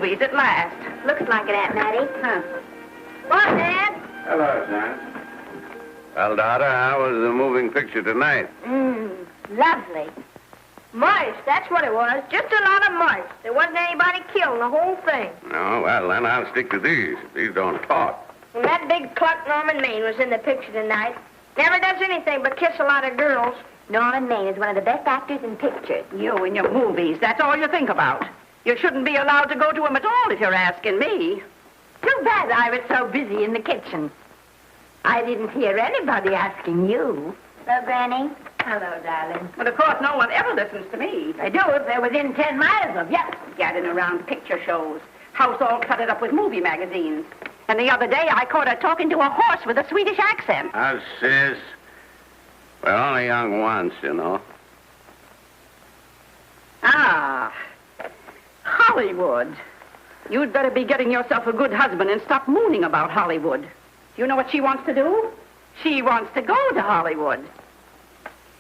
movies at last. Looks like it, Aunt Mattie. Huh. What, Dad? Hello, son. Well, daughter, how was the moving picture tonight? Lovely. Mice, that's what it was. Just a lot of mice. There wasn't anybody killed in the whole thing. No, well, then I'll stick to these. These don't talk. And that big Cluck Norman Maine was in the picture tonight. Never does anything but kiss a lot of girls. Norman Maine is one of the best actors in pictures. You and your movies, that's all you think about. You shouldn't be allowed to go to them at all if you're asking me. Too bad I was so busy in the kitchen. I didn't hear anybody asking you. Hello, Granny. Hello, darling. But of course, no one ever listens to me. They do if they're within 10 miles of you. Gadding around picture shows. House all cluttered up with movie magazines. And the other day, I caught her talking to a horse with a Swedish accent. Oh, sis. We're only young once, you know. Ah, Hollywood. You'd better be getting yourself a good husband and stop mooning about Hollywood. You know what she wants to do? She wants to go to Hollywood.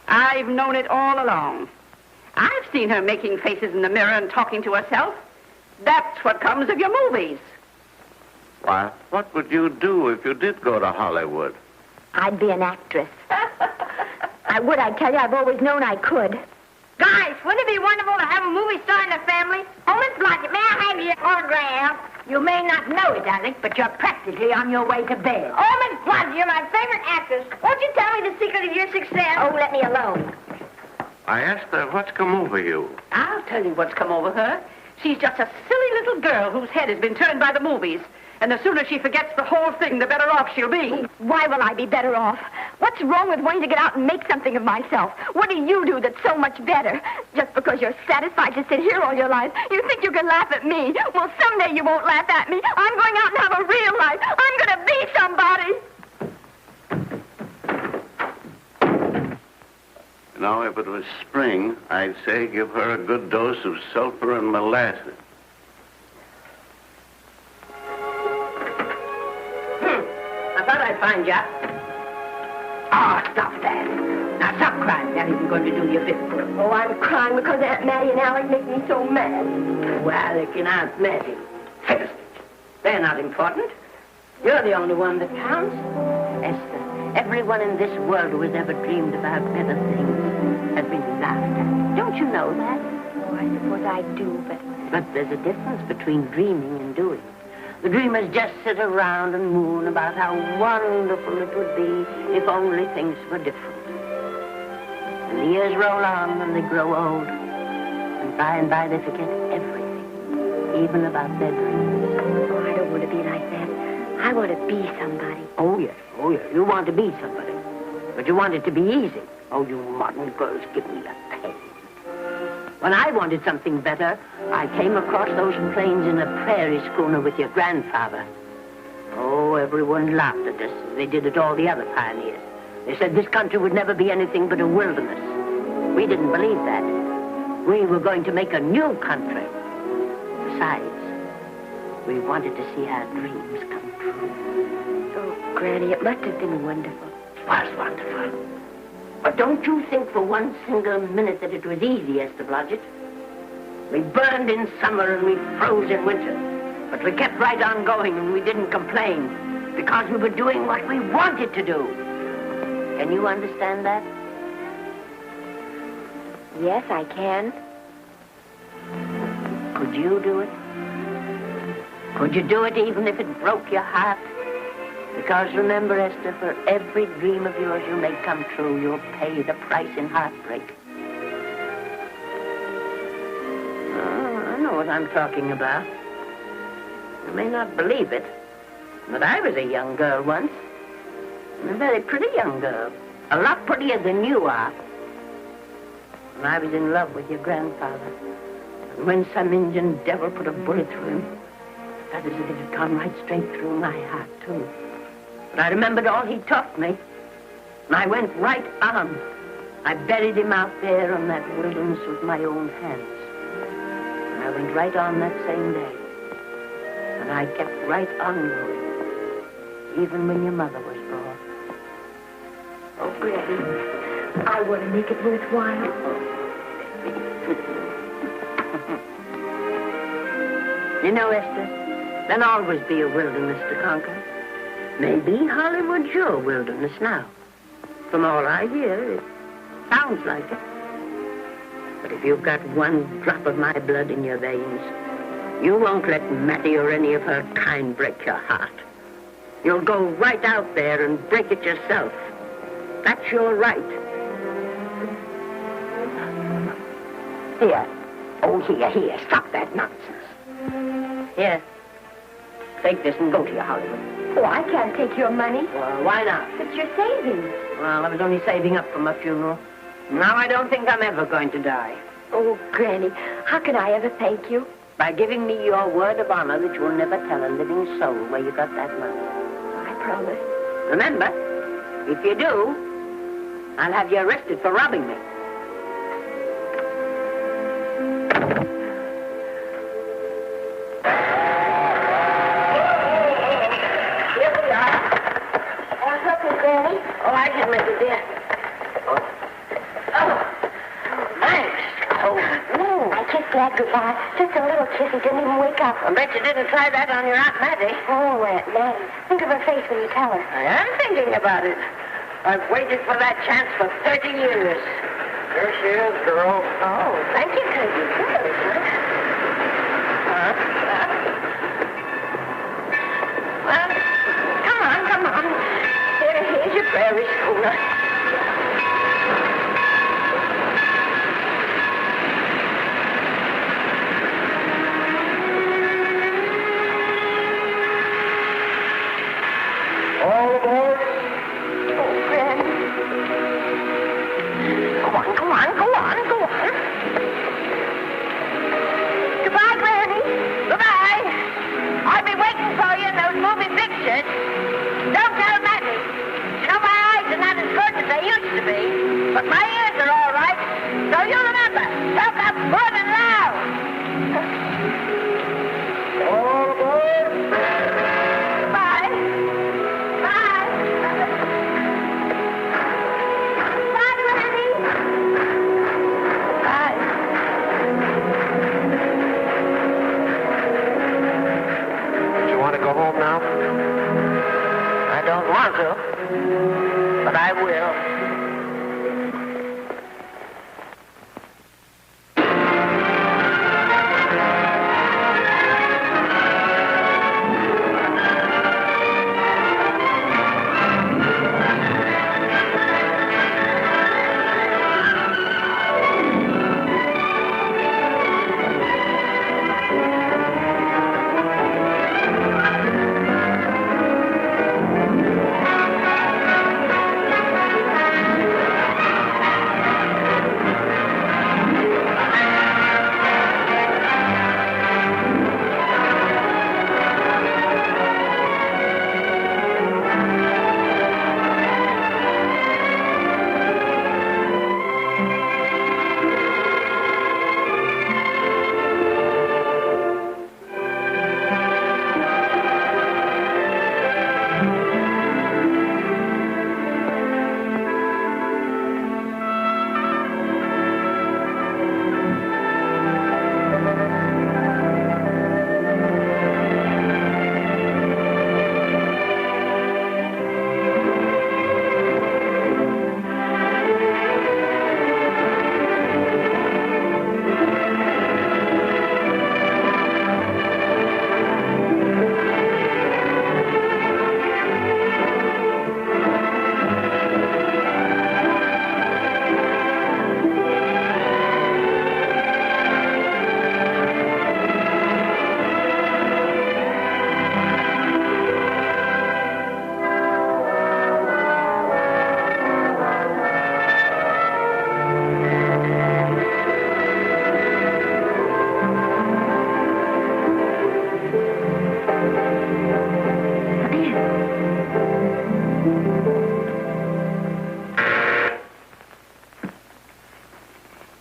I've known it all along. I've seen her making faces in the mirror and talking to herself. That's what comes of your movies. Why, what would you do if you did go to Hollywood? I'd be an actress. I would, I tell you. I've always known I could. Guys, wouldn't it be wonderful to have a movie star in the family? Oh, Miss Blodgett, may I have your autograph? You may not know it, Alec, but you're practically on your way to bed. Oh, Miss Blodgett, you're my favorite actress. Won't you tell me the secret of your success? Oh, let me alone. I asked her what's come over you. I'll tell you what's come over her. She's just a silly little girl whose head has been turned by the movies. And the sooner she forgets the whole thing, the better off she'll be. Why will I be better off? What's wrong with wanting to get out and make something of myself? What do you do that's so much better? Just because you're satisfied to sit here all your life, you think you can laugh at me. Well, someday you won't laugh at me. I'm going out and have a real life. I'm going to be somebody. You know, if it was spring, I'd say give her a good dose of sulfur and molasses. I thought I'd find you. Oh, stop that. Now, stop crying. That isn't going to do you a bit of good. Oh, I'm crying because Aunt Mattie and Alec make me so mad. Well, Alec and Aunt Mattie. Fiddlesticks. They're not important. You're the only one that counts. Esther, everyone in this world who has ever dreamed about better things has been laughed at. Don't you know that? Oh, I suppose I do, But there's a difference between dreaming and doing. The dreamers just sit around and moon about how wonderful it would be if only things were different. And the years roll on and they grow old. And by they forget everything, even about their dreams. Oh, I don't want to be like that. I want to be somebody. Oh, yes. You want to be somebody. But you want it to be easy. Oh, you modern girls give me a pain. When I wanted something better, I came across those plains in a prairie schooner with your grandfather. Oh, everyone laughed at us. They did at all the other pioneers. They said this country would never be anything but a wilderness. We didn't believe that. We were going to make a new country. Besides, we wanted to see our dreams come true. Oh, Granny, it must have been wonderful. It was wonderful. But don't you think for one single minute that it was easy, Esther Blodgett. We burned in summer and we froze in winter. But we kept right on going and we didn't complain because we were doing what we wanted to do. Can you understand that? Yes, I can. Could you do it? Could you do it even if it broke your heart? Because remember, Esther, for every dream of yours you make come true, you'll pay the price in heartbreak. Oh, I know what I'm talking about. You may not believe it, but I was a young girl once. And a very pretty young girl. A lot prettier than you are. And I was in love with your grandfather. And when some Indian devil put a bullet through him, that is if it had gone right straight through my heart, too. But I remembered all he taught me. And I went right on. I buried him out there in that wilderness with my own hands. And I went right on that same day. And I kept right on going. Even when your mother was born. Oh, Granny, I want to make it worthwhile. You know, Esther, there'll always be a wilderness to conquer. Maybe Hollywood's your wilderness now. From all I hear, it sounds like it. But if you've got one drop of my blood in your veins, you won't let Mattie or any of her kind break your heart. You'll go right out there and break it yourself. That's your right. Here. Oh, here. Stop that nonsense. Here. Take this and go to your Hollywood. Oh, I can't take your money. Well, why not? It's your savings. Well, I was only saving up for my funeral. Now I don't think I'm ever going to die. Oh, Granny, how can I ever thank you? By giving me your word of honor that you'll never tell a living soul where you got that money. I promise. Remember, if you do, I'll have you arrested for robbing me. Here we are. What's up, Miss Granny? Oh, I can make it, dear. Oh, thanks. Oh, I kissed Dad goodbye. Just a little kiss. He didn't even wake up. I bet you didn't try that on your Aunt Mattie. Oh, Aunt Mattie. Think of her face when you tell her. I am thinking about it. I've waited for that chance for 30 years. Here she is, girl. Oh, thank you, cousin. Well, come on. Here's your prairie schooner. All aboard. Oh, Granny. Go on. Goodbye, Granny. Goodbye. I'll be waiting for you in those movie pictures. Don't tell Mattie. You know, my eyes are not as good as they used to be, but my ears are all right. So you remember, talk up good and loud. All aboard. Bye. Bye. Bye, Granny. Bye. You want to go home now? I don't want to, but I will.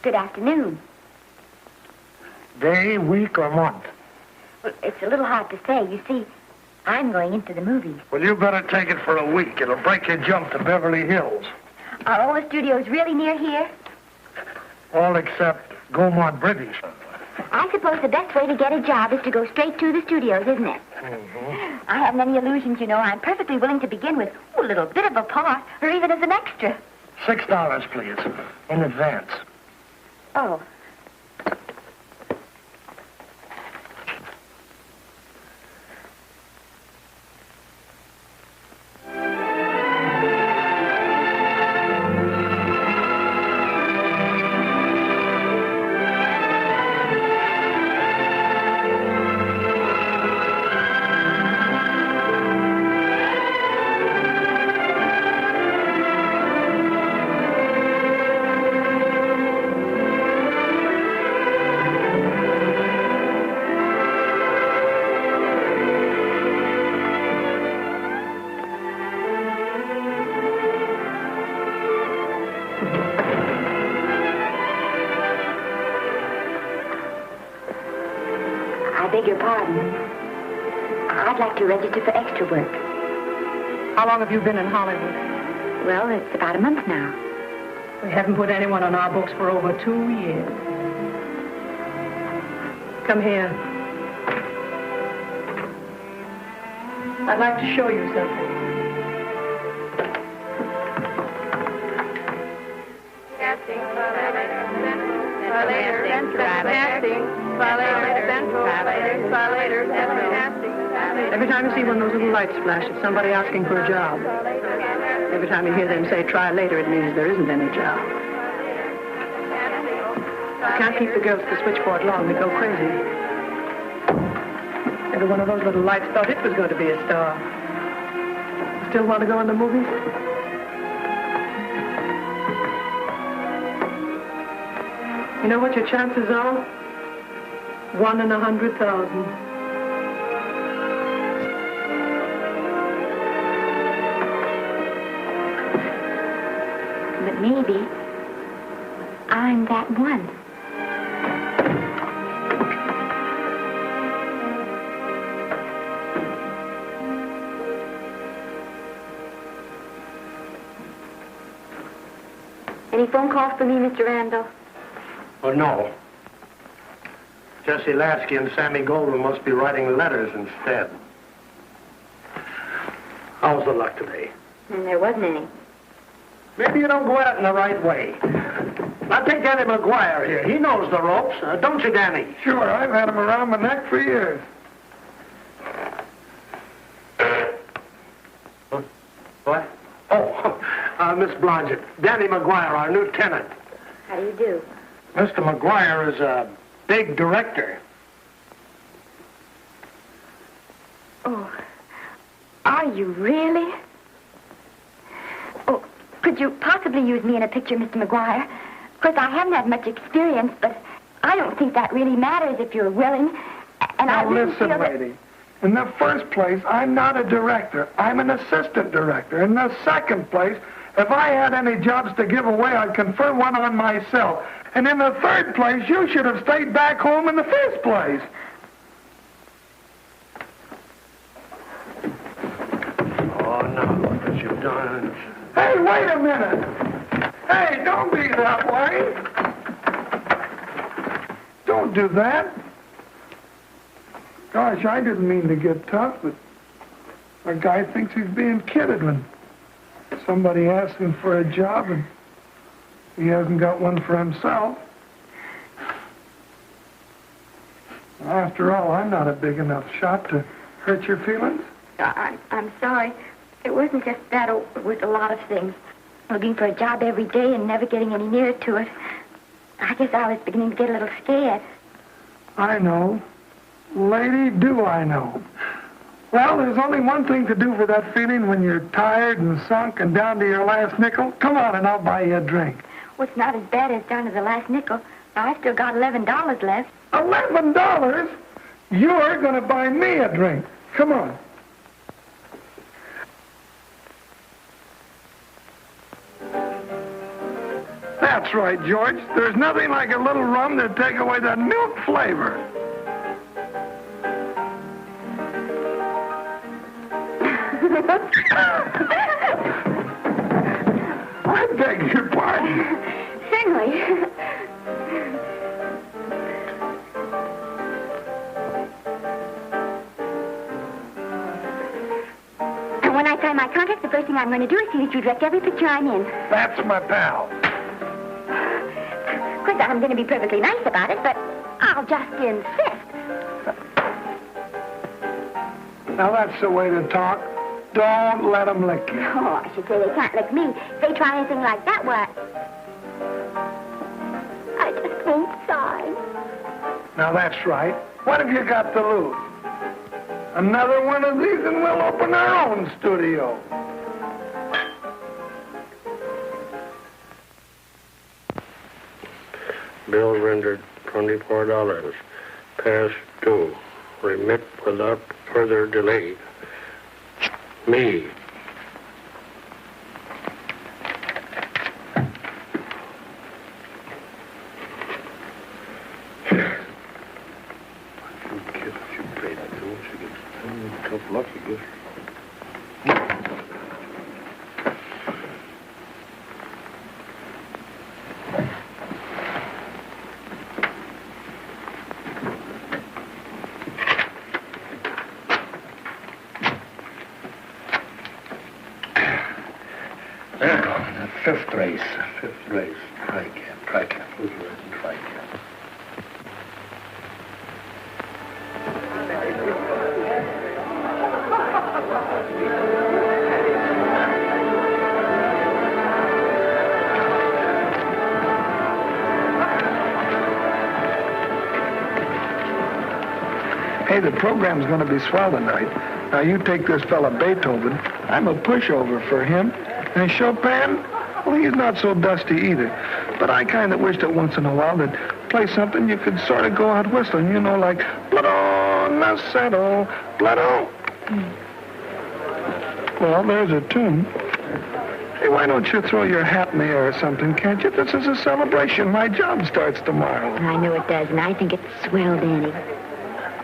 Good afternoon. Day, week, or month? Well, it's a little hard to say. You see, I'm going into the movies. Well, you better take it for a week. It'll break your jump to Beverly Hills. Are all the studios really near here? All except Gaumont British. I suppose the best way to get a job is to go straight to the studios, isn't it? Mm-hmm. I haven't any illusions, you know. I'm perfectly willing to begin with a little bit of a part, or even as an extra. $6, please, in advance. Oh. I beg your pardon. I'd like to register for extra work. How long have you been in Hollywood? Well, it's about a month now. We haven't put anyone on our books for over 2 years. Come here. I'd like to show you something. Every time you see one of those little lights flash, it's somebody asking for a job. Every time you hear them say, try later, it means there isn't any job. You can't keep the girls at the switchboard long. They go crazy. Every one of those little lights thought it was going to be a star. Still want to go in the movies? You know what your chances are? 1 in 100,000. But maybe I'm that one. Any phone calls for me, Mr. Randall? Oh, no. Jesse Lasky and Sammy Goldwyn must be writing letters instead. How's the luck today? And there wasn't any. Maybe you don't go at it in the right way. Now take Danny McGuire here. He knows the ropes. Don't you, Danny? Sure, I've had him around my neck for years. What? Oh, Miss Blodgett. Danny McGuire, our new tenant. How do you do? Mr. McGuire is a big director. Oh, are you really? Oh, could you possibly use me in a picture, Mr. McGuire? Of course, I haven't had much experience, but I don't think that really matters if you're willing. And I Now really listen, feel that... lady. In the first place, I'm not a director. I'm an assistant director. In the second place, if I had any jobs to give away, I'd confer one on myself. And in the third place, you should have stayed back home in the first place. Oh, now look what you've done. Hey, wait a minute. Hey, don't be that way. Don't do that. Gosh, I didn't mean to get tough, but a guy thinks he's being kidded when somebody asks him for a job and he hasn't got one for himself. After all, I'm not a big enough shot to hurt your feelings. I'm sorry. It wasn't just that. It was a lot of things. Looking for a job every day and never getting any nearer to it. I guess I was beginning to get a little scared. I know. Lady, do I know. Well, there's only one thing to do for that feeling when you're tired and sunk and down to your last nickel. Come on and I'll buy you a drink. Well, it's not as bad as down to the last nickel. I've still got $11 left. $11? You're going to buy me a drink. Come on. That's right, George. There's nothing like a little rum to take away that milk flavor. I beg your pardon. Certainly. when I sign my contract, the first thing I'm going to do is see that you direct every picture I'm in. That's my pal. Of course, I'm going to be perfectly nice about it, but I'll just insist. Now, that's the way to talk. Don't let them lick you. Oh, I should say they can't lick me. If they try anything like that, what? I just won't sign. Now, that's right. What have you got to lose? Another one of these and we'll open our own studio. Bill rendered $24. Past due. Remit without further delay. Me. Fifth race. Try cat. Who's ready? Try cat. Hey, the program's going to be swell tonight. Now, you take this fella Beethoven. I'm a pushover for him. And Chopin, well, he's not so dusty either. But I kind of wished that once in a while they'd play something you could sort of go out whistling, you know, like Blood on the Saddle, Blood on. Well, there's a tune. Hey, why don't you throw your hat in the air or something, can't you? This is a celebration. My job starts tomorrow. I know it does, and I think it's swell, Danny.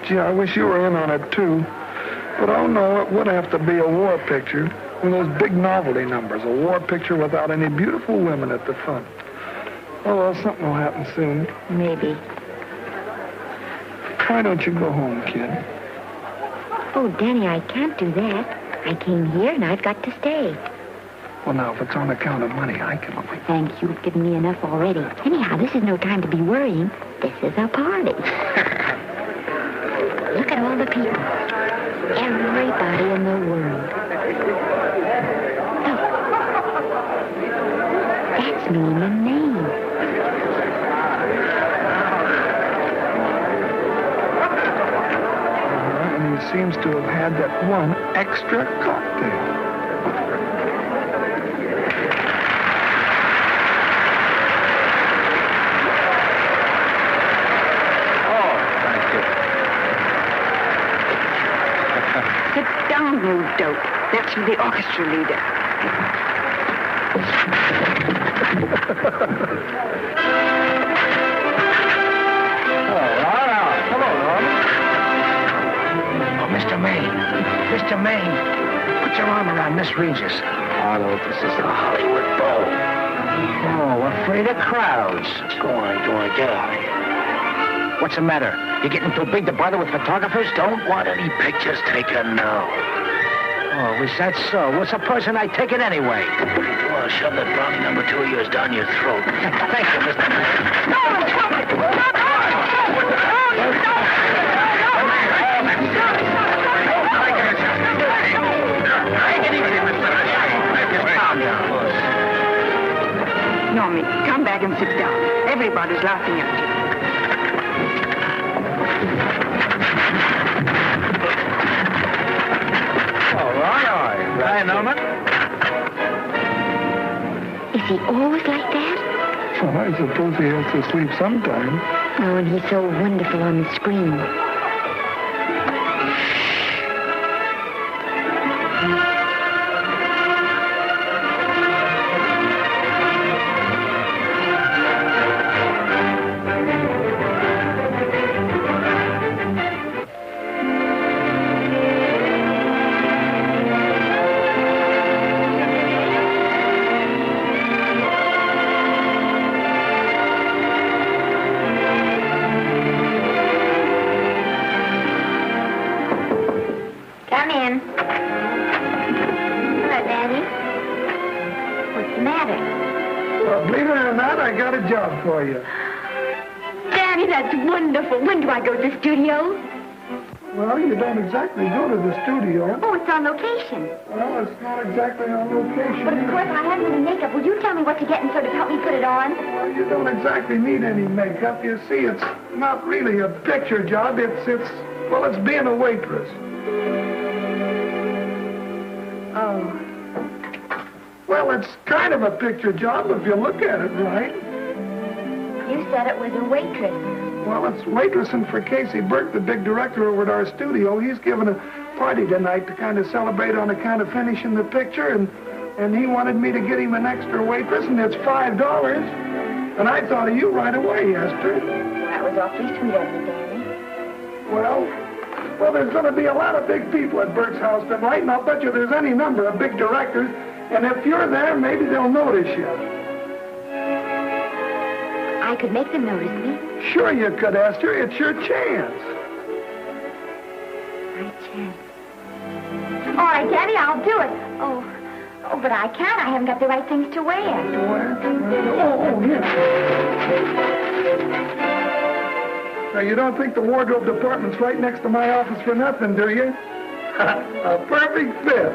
Gee, I wish you were in on it, too. But, oh, no, it would have to be a war picture. One of those big novelty numbers, a war picture without any beautiful women at the front. Oh, well, something will happen soon. Maybe. Why don't you go home, kid? Oh, Danny, I can't do that. I came here, and I've got to stay. Well, now, if it's on account of money, I can... Oh, thanks. You've given me enough already. Anyhow, this is no time to be worrying. This is a party. Look at all the people. Everybody in the world. Look. That's me in the name. And he seems to have had that one extra cocktail. You dope. That's the orchestra leader. Oh, Mr. Maine, put your arm around Miss Regis. Arnold, this is the Hollywood Bowl. Oh, afraid of crowds. Go on, get out of here. What's the matter? You getting too big to bother with photographers? Don't want any pictures taken now. Oh, is that so? Well, supposing I take it anyway. Well, shove that brownie number 2 of yours down your throat. Thank you, Mr. Maine. Normie, come back and sit down. Everybody's laughing at you. Hi, Norman. Is he always like that? Well, I suppose he has to sleep sometime. Oh, and he's so wonderful on the screen. got a job for you. Daddy, that's wonderful. When do I go to the studio? Well, you don't exactly go to the studio. Oh, it's on location. Well, it's not exactly on location. But of course, I haven't any makeup. Will you tell me what to get and sort of help me put it on? Well, you don't exactly need any makeup. You see, it's not really a picture job. It's being a waitress. Oh. Well, it's kind of a picture job if you look at it right. You said it was a waitress. Well, it's waitressing for Casey Burke, the big director over at our studio. He's giving a party tonight to kind of celebrate on account of finishing the picture, and he wanted me to get him an extra waitress, and it's $5. And I thought of you right away, Esther. That was awfully sweet of you, Danny. Well, there's going to be a lot of big people at Burke's house tonight, and I'll bet you there's any number of big directors, and if you're there, maybe they'll notice you. I could make them notice me. Sure you could, Esther. It's your chance. My chance. All right, Daddy, I'll do it. Oh, but I can't. I haven't got the right things to wear. Oh, here. Now, you don't think the wardrobe department's right next to my office for nothing, do you? A perfect fit.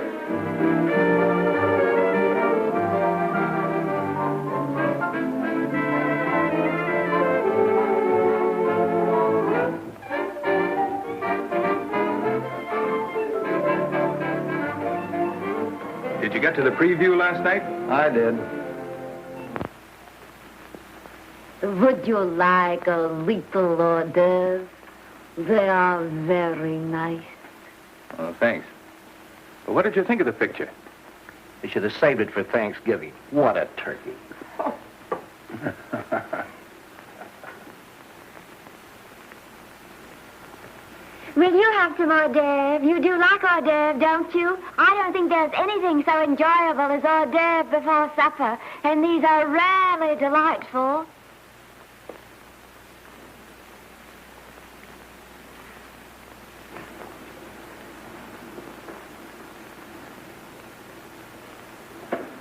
Did you get to the preview last night? I did. Would you like a little hors d'oeuvre? They are very nice. Oh, thanks. Well, what did you think of the picture? You should have saved it for Thanksgiving. What a turkey. Will you have some hors d'oeuvre? You do like hors d'oeuvre, don't you? I don't think there's anything so enjoyable as hors d'oeuvre before supper, and these are rarely delightful.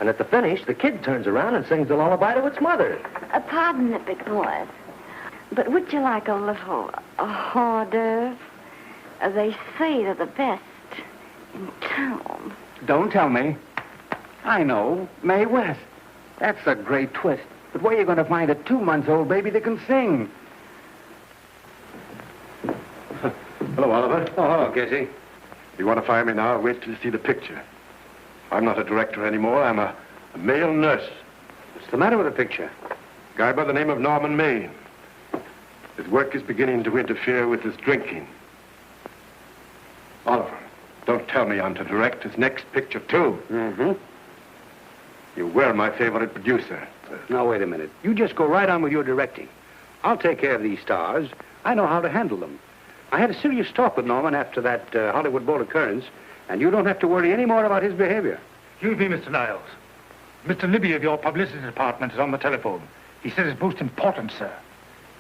And at the finish, the kid turns around and sings the lullaby to its mother. Pardon the big boys, but would you like a little hors d'oeuvre? They say they're the best in town. Don't tell me. I know. Mae West. That's a great twist. But where are you going to find a 2-month-old baby that can sing? Hello, Oliver. Oh, hello, Casey. You want to fire me now? Wait till you see the picture. I'm not a director anymore. I'm a male nurse. What's the matter with the picture? Guy by the name of Norman Maine. His work is beginning to interfere with his drinking. Oliver, don't tell me I'm to direct his next picture, too. Mm-hmm. You were my favorite producer. Now, wait a minute. You just go right on with your directing. I'll take care of these stars. I know how to handle them. I had a serious talk with Norman after that Hollywood Bowl occurrence, and you don't have to worry any more about his behavior. Excuse me, Mr. Niles. Mr. Libby of your publicity department is on the telephone. He says it's most important, sir.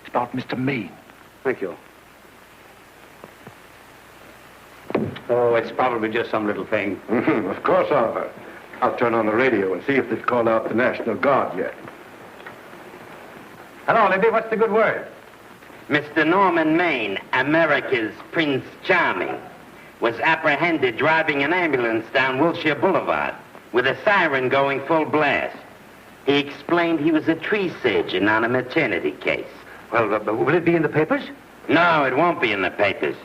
It's about Mr. Maine. Thank you. Oh, it's probably just some little thing. Of course, Oliver. I'll turn on the radio and see if they've called out the National Guard yet. Hello, Libby. What's the good word? Mr. Norman Maine, America's Prince Charming, was apprehended driving an ambulance down Wilshire Boulevard with a siren going full blast. He explained he was a tree surgeon on a maternity case. Well, will it be in the papers? No, it won't be in the papers.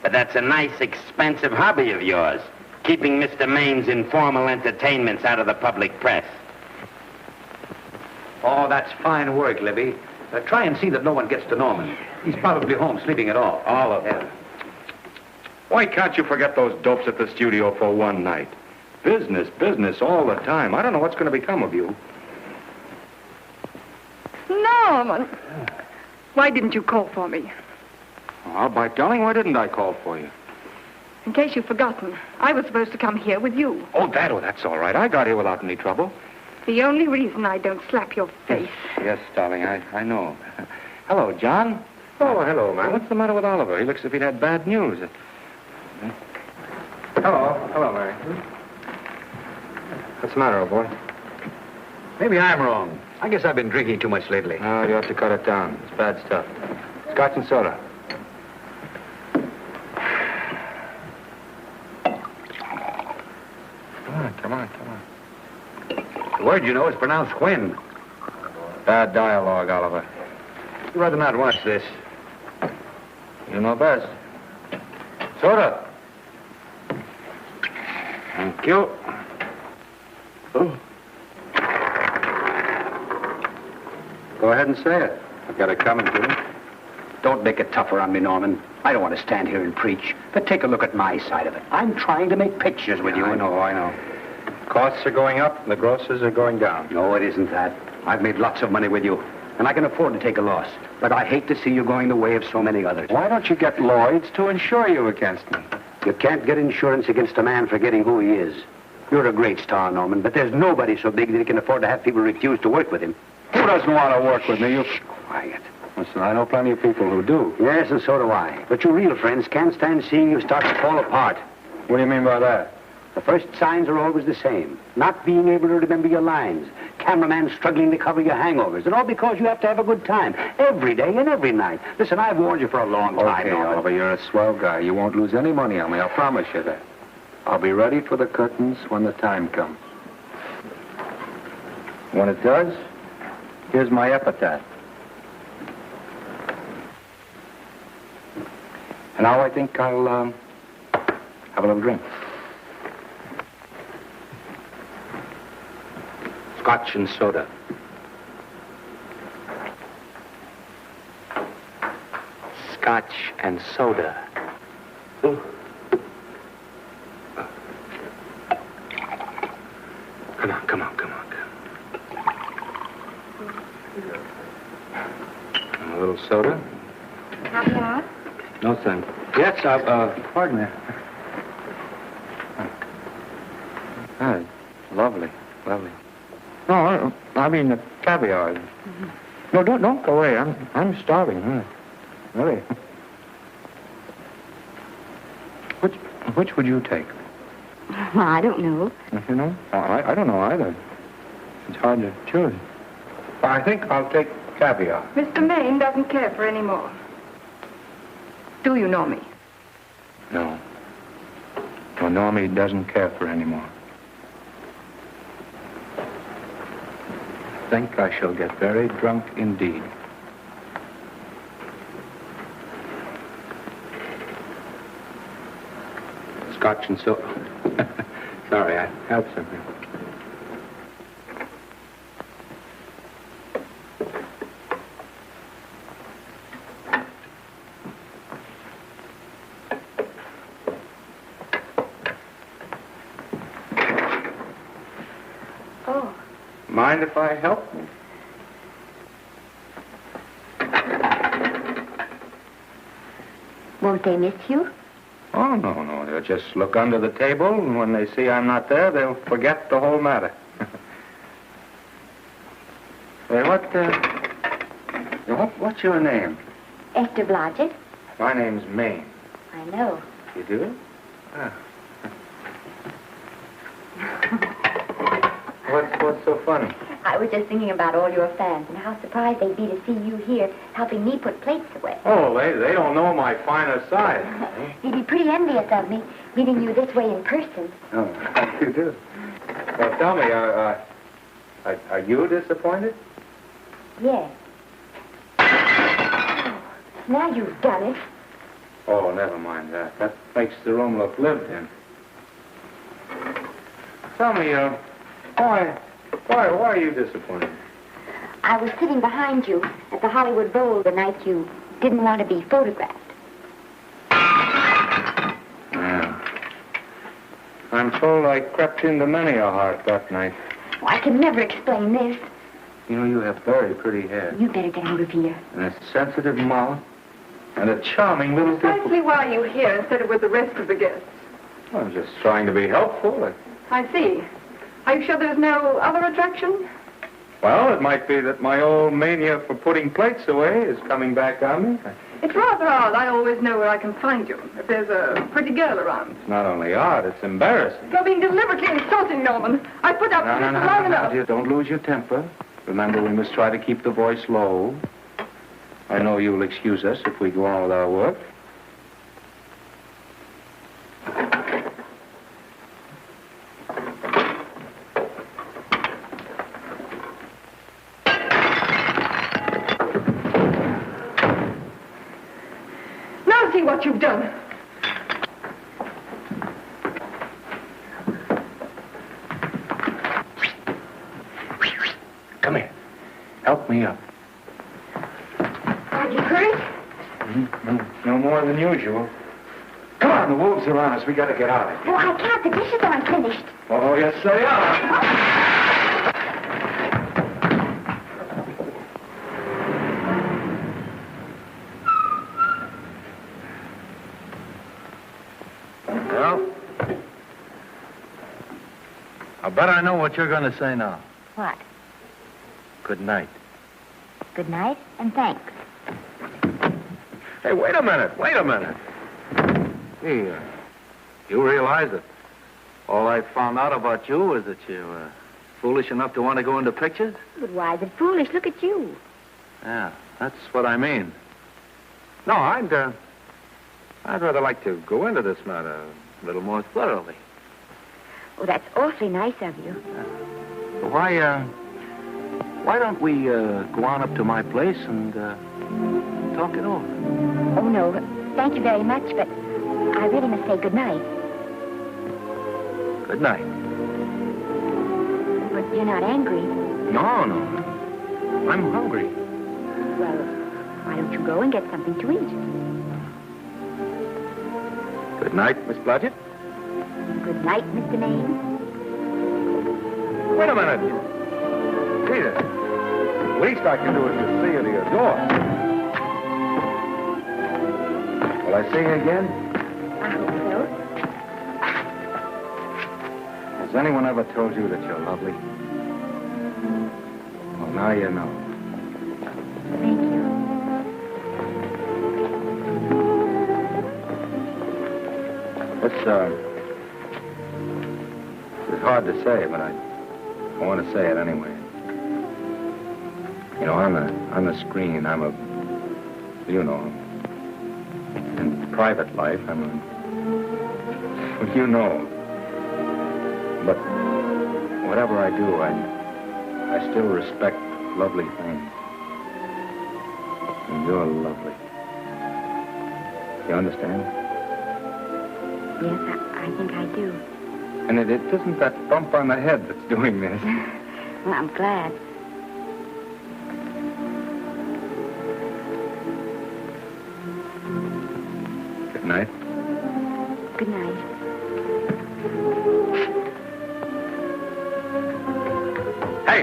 But that's a nice, expensive hobby of yours, keeping Mr. Maine's informal entertainments out of the public press. Oh, that's fine work, Libby. Try and see that no one gets to Norman. He's probably home sleeping it off. All of them. Why can't you forget those dopes at the studio for one night? Business, business all the time. I don't know what's going to become of you. Norman, why didn't you call for me? Oh, by darling, why didn't I call for you? In case you've forgotten, I was supposed to come here with you. Oh, that's all right. I got here without any trouble. The only reason I don't slap your face. Yes, darling, I know. Hello, John. Oh, hello, man. What's the matter with Oliver? He looks as if he'd had bad news. Hello, Mary. What's the matter, old boy? Maybe I'm wrong. I guess I've been drinking too much lately. No, you have to cut it down. It's bad stuff. Scotch and soda. Come on. The word, you know, is pronounced when. Bad dialogue, Oliver. I'd rather not watch this. You know best. Soda. Thank you. Oh. Go ahead and say it. I've got it coming to you. Don't make it tougher on me, Norman. I don't want to stand here and preach, but take a look at my side of it. I'm trying to make pictures with you. I know. Costs are going up, and the grosses are going down. No, it isn't that. I've made lots of money with you, and I can afford to take a loss. But I hate to see you going the way of so many others. Why don't you get Lloyd's to insure you against me? You can't get insurance against a man forgetting who he is. You're a great star, Norman, but there's nobody so big that he can afford to have people refuse to work with him. Who doesn't want to work with me? You... Quiet. Listen, I know plenty of people who do. Yes, and so do I. But your real friends can't stand seeing you start to fall apart. What do you mean by that? The first signs are always the same. Not being able to remember your lines. Cameraman struggling to cover your hangovers. And all because you have to have a good time. Every day and every night. Listen, I've warned you for a long time. Okay, Oliver, you're a swell guy. You won't lose any money on me. I'll promise you that. I'll be ready for the curtains when the time comes. When it does, here's my epitaph. And now I think I'll have a little drink. Scotch and soda. Scotch and soda. Ooh. Come on. A little soda? Caviar? No, thank you. Yes, pardon me. Ah, lovely. No, I mean the caviar. Mm-hmm. No, don't go away. I'm starving. Really. Which would you take? Well, I don't know. You know? I don't know either. It's hard to choose. I think I'll take caviar. Mr. Maine doesn't care for any more. Do you know me? No. No, Normie doesn't care for any more. I think I shall get very drunk indeed. Scotch and soda. Sorry, I have something. Oh. Mind if I help? Won't they miss you? Oh, no. They'll just look under the table, and when they see I'm not there, they'll forget the whole matter. Hey, what's your name? Esther Blodgett. My name's Maine. I know. You do? Ah. What's so funny? I was just thinking about all your fans and how surprised they'd be to see you here helping me put plates away. Oh, they don't know my finer side. They'd be pretty envious of me, meeting you this way in person. Oh, you do? Well, tell me, are you disappointed? Yes. Oh, now you've done it. Oh, never mind that. That makes the room look lived in. Tell me, why are you disappointed? I was sitting behind you at the Hollywood Bowl the night you didn't want to be photographed. Yeah. I'm told I crept into many a heart that night. Oh, I can never explain this. You know, you have very pretty hair. You better get out of here. And a sensitive mouth. And a charming little Precisely why are you here instead of with the rest of the guests? I'm just trying to be helpful. I see. Are you sure there's no other attraction? Well, it might be that my old mania for putting plates away is coming back on me. It's rather odd. I always know where I can find you if there's a pretty girl around. It's not only odd, it's embarrassing. You're being deliberately insulting, Norman. I put up with this long enough. Dear, don't lose your temper. Remember, we must try to keep the voice low. I know you'll excuse us if we go on with our work. Now see what you've done. Come here. Help me up. Are you hurt? No more than usual. Come on, the wolves are on us. We gotta get out of here. Oh, I can't. The dishes aren't finished. Oh, yes, they are. Well, I bet I know what you're going to say now. What? Good night. Good night, and thanks. Hey, wait a minute. Hey, you realize that all I found out about you is that you're foolish enough to want to go into pictures? But why is it foolish? Look at you. Yeah, that's what I mean. No, I'd rather like to go into this matter a little more thoroughly. Oh, that's awfully nice of you. Why don't we go on up to my place and talk it over? Oh, no. Thank you very much, but I really must say good night. Good night. But you're not angry. No. I'm hungry. Well, why don't you go and get something to eat? Good night, Miss Blodgett. Good night, Mr. Maine. Wait a minute. Peter, the least I can do is to see you to your door. Will I see you again? I hope so. Has anyone ever told you that you're lovely? Well, now you know. Thank you. It's hard to say, but I want to say it anyway. You know, on the screen, I'm a, you know, in private life, I'm a, well, you know. But whatever I do, I still respect lovely things. And you're lovely. You understand? Yes, I think I do. And it isn't that bump on the head that's doing this. Well, I'm glad. Good night. Good night. Hey!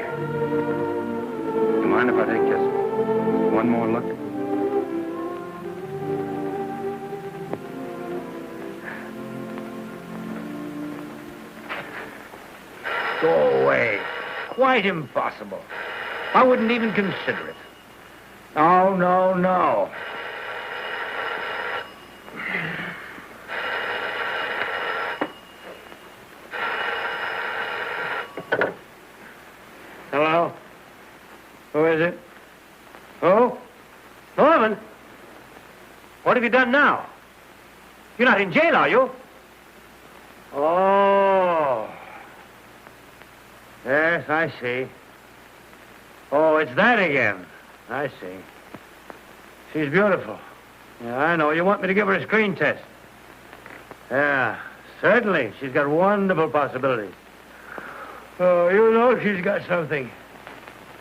You mind if I take just one more look? Go away. Quite impossible. I wouldn't even consider it. No. Hello? Who is it? Who? Norman? What have you done now? You're not in jail, are you? Oh. Yes, I see. Oh, it's that again. I see. She's beautiful. Yeah, I know. You want me to give her a screen test? Yeah, certainly. She's got wonderful possibilities. Oh, you know she's got something.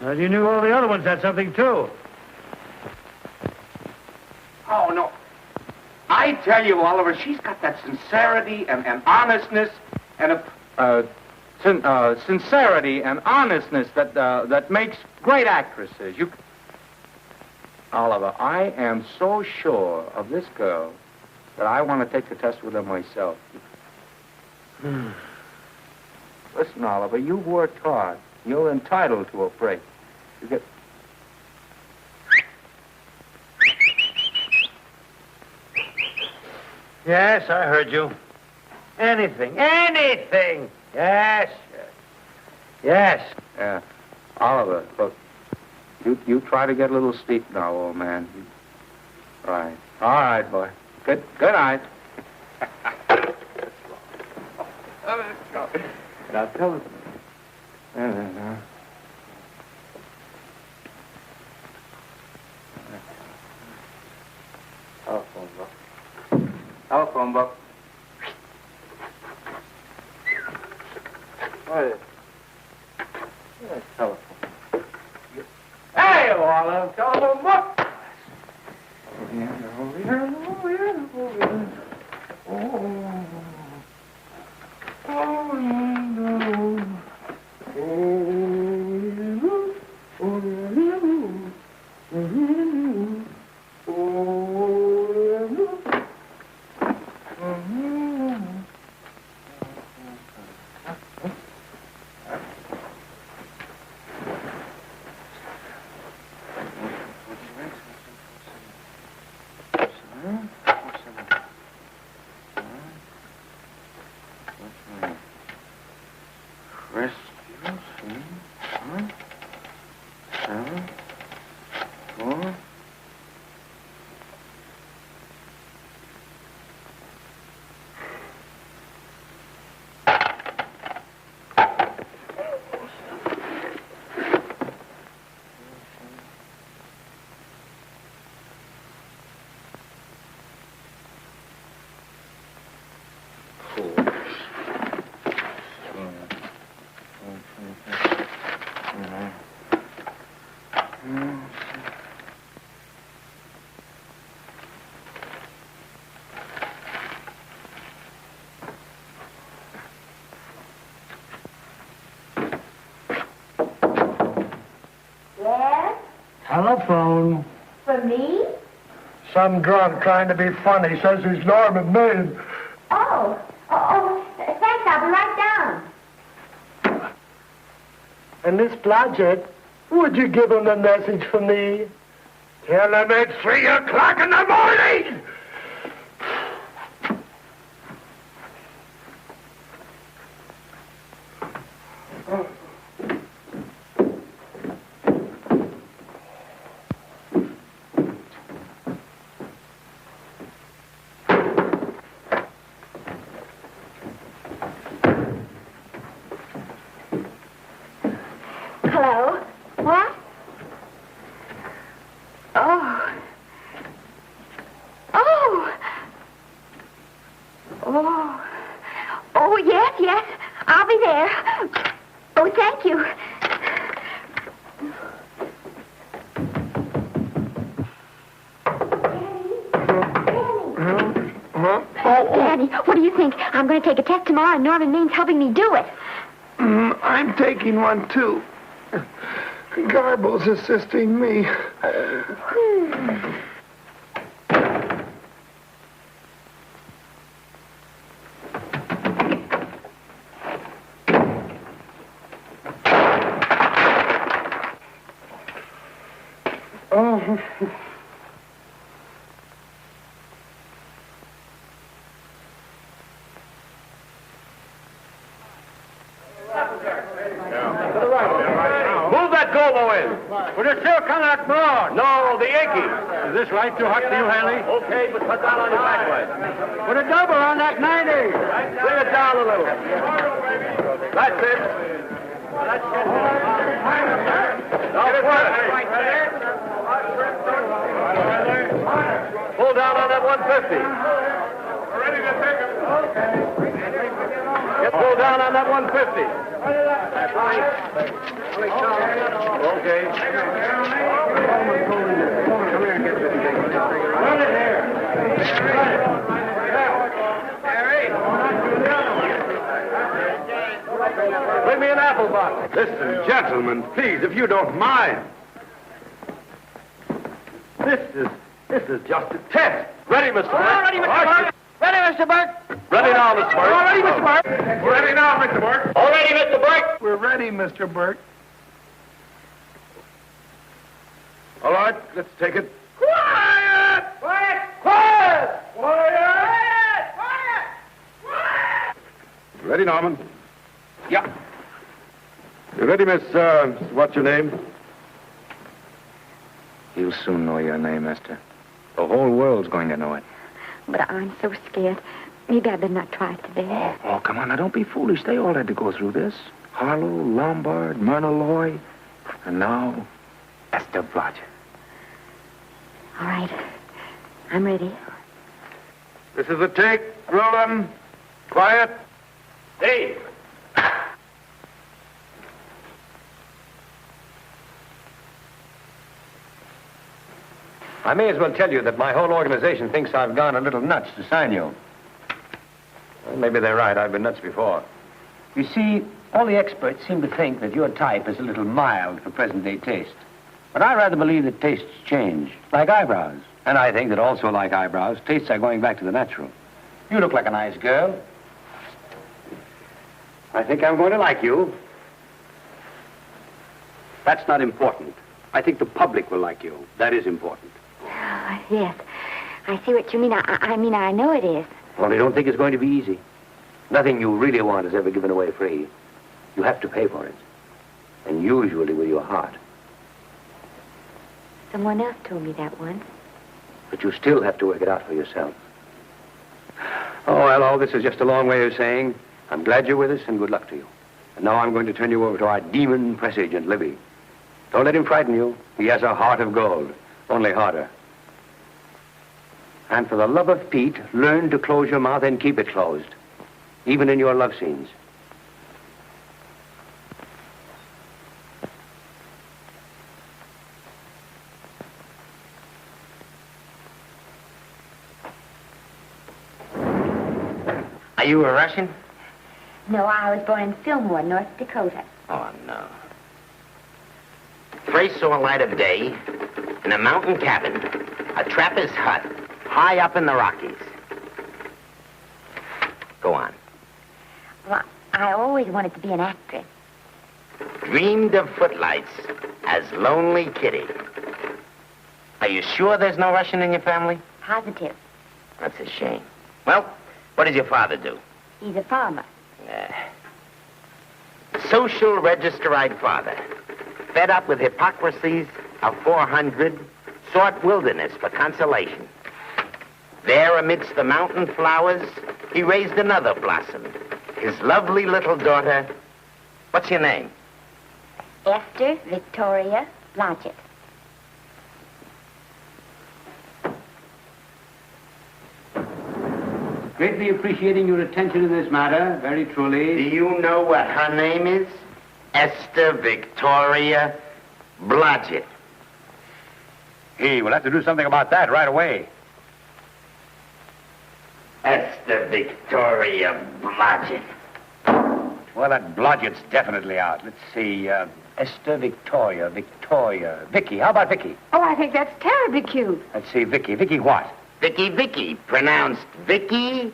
Well, you knew all the other ones had something, too. Oh, no. I tell you, Oliver, she's got that sincerity and honestness and sincerity and honestness that makes great actresses. Oliver, I am so sure of this girl that I want to take the test with her myself. Listen, Oliver, you've worked hard. You're entitled to a break. You get... Yes, I heard you. Anything. Yes. Yeah. Oliver, look. You try to get a little sleep now, old man. Right. All right, boy. Good night. Now tell us. Telephone book. Telephone book. What is it? Telephone. Hey, Olive, telephone book. Telephone. For me? Some drunk trying to be funny says he's Norman Maine. Oh, thanks. I'll be right down. And Miss Blodgett, would you give him a message for me? Tell him it's 3 o'clock in the morning! Hello? What? Oh. Oh. Oh. Oh, yes. I'll be there. Oh, thank you. Daddy, what do you think? I'm going to take a test tomorrow, and Norman Maine's helping me do it. I'm taking one, too. Garble's assisting me. Oh. Move that Golo in. We're still coming at Broad. No, the Yankee. Is this right? Too hot for you, Hanley? Okay, but cut down on your back leg. Put a double on that 90. Bring it down a little. That's it. Now pull down on that 150. We're ready to take him. Get pulled down on that 150. That's right. Okay. Bring me an apple box. Listen, gentlemen, please, if you don't mind. This is just a test. Ready, Mr. Burke? Ready, Mr. Burke. Ready, Mr. Burke. Ready now, Mr. Burke. All ready, Mr. Burke. Ready now, Mr. Burke. All ready, Mr. Burke. We're ready, Mr. Burke. All right, let's take it. Quiet! Quiet! Quiet! Quiet! Quiet! Ready, Norman? Yeah. Here You ready, miss, what's your name? You'll soon know your name, Esther. The whole world's going to know it. But I'm so scared. Maybe I better not try it today. Oh, come on. Now, don't be foolish. They all had to go through this. Harlow, Lombard, Myrna Loy, and now Esther Blodgett. All right. I'm ready. This is a take. Rolling. Quiet. Hey! I may as well tell you that my whole organization thinks I've gone a little nuts to sign you. Well, maybe they're right. I've been nuts before. You see, all the experts seem to think that your type is a little mild for present-day taste. But I rather believe that tastes change, like eyebrows. And I think that also, like eyebrows, tastes are going back to the natural. You look like a nice girl. I think I'm going to like you. That's not important. I think the public will like you. That is important. Oh, yes. I see what you mean. I mean, I know it is. Only don't think it's going to be easy. Nothing you really want is ever given away free. You have to pay for it. And usually with your heart. Someone else told me that once. But you still have to work it out for yourself. Oh, well, all this is just a long way of saying, I'm glad you're with us and good luck to you. And now I'm going to turn you over to our demon press agent, Libby. Don't let him frighten you. He has a heart of gold, only harder. And for the love of Pete, learn to close your mouth and keep it closed, even in your love scenes. Are you a Russian? No, I was born in Fillmore, North Dakota. Oh, no. First saw light of day in a mountain cabin, a trapper's hut, high up in the Rockies. Go on. Well, I always wanted to be an actress. Dreamed of footlights as Lonely Kitty. Are you sure there's no Russian in your family? Positive. That's a shame. Well, what does your father do? He's a farmer. Social registerite father. Fed up with hypocrisies of 400, sought wilderness for consolation. There amidst the mountain flowers, he raised another blossom. His lovely little daughter. What's your name? Esther Victoria Blodgett. Greatly appreciating your attention in this matter, very truly. Do you know what her name is? Esther Victoria Blodgett. Hey, we'll have to do something about that right away. Esther Victoria Blodgett. Well, that Blodgett's definitely out. Let's see, Esther Victoria, Vicky. How about Vicky? Oh, I think that's terribly cute. Let's see, Vicky. Vicky what? Vicky, pronounced Vicky.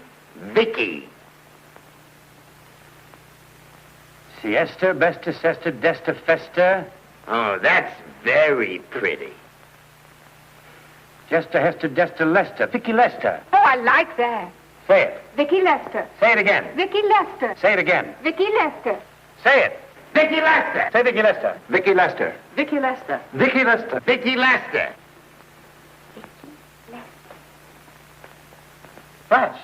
See, Esther, Besta, Sesta, Desta, Festa. Oh, that's very pretty. Jester, Hester, Desta, Lester. Vicky Lester. Oh, I like that. Say it. Vicky Lester. Say it again. Vicky Lester. Say it again. Vicky Lester. Say it. Vicky Lester. Say Vicky Lester. Vicky Lester. Vicky Lester. Vicky Lester. Vicky Lester. Flash.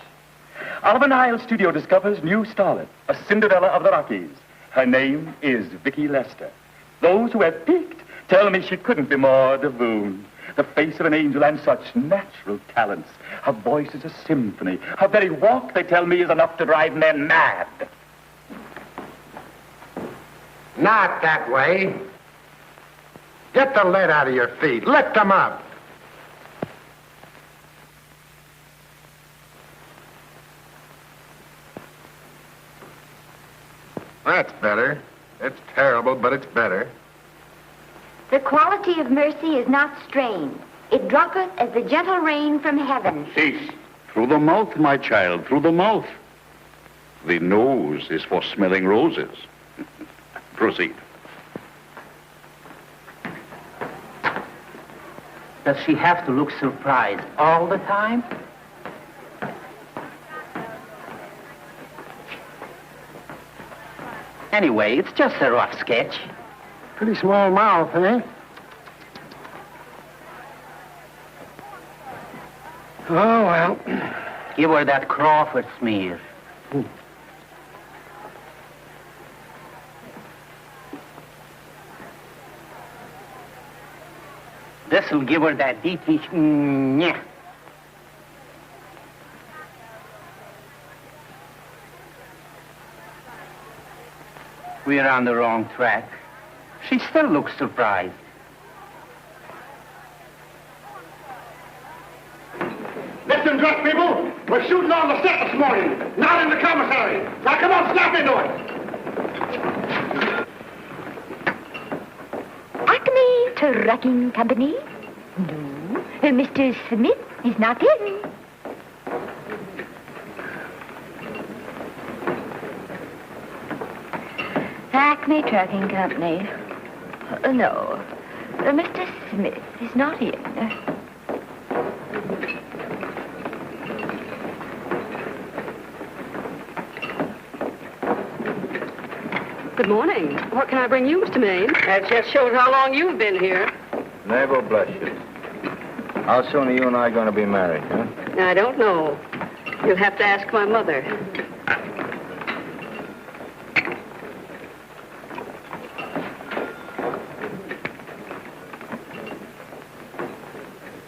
Oliver Nile Studio discovers new starlet, a Cinderella of the Rockies. Her name is Vicky Lester. Those who have peeked tell me she couldn't be more divoon. The face of an angel and such natural talents. Her voice is a symphony. Her very walk, they tell me, is enough to drive men mad. Not that way. Get the lead out of your feet. Lift them up. That's better. It's terrible, but it's better. The quality of mercy is not strained. It droppeth as the gentle rain from heaven. Cease. Through the mouth, my child, through the mouth. The nose is for smelling roses. Proceed. Does she have to look surprised all the time? Anyway, it's just a rough sketch. Pretty small mouth, eh? Oh, well. Give her that Crawford smear. This'll give her that deeply... Yeah. We're on the wrong track. She still looks surprised. Listen, drunk people. We're shooting on the set this morning, not in the commissary. Now, come on, snap into it. Acme Trucking Company? No. Mr. Smith is not in. Acme Trucking Company. No. Mr. Smith is not in. Good morning. What can I bring you, Mr. Maine? That just shows how long you've been here. Naval, bless you. How soon are you and I going to be married, huh? I don't know. You'll have to ask my mother.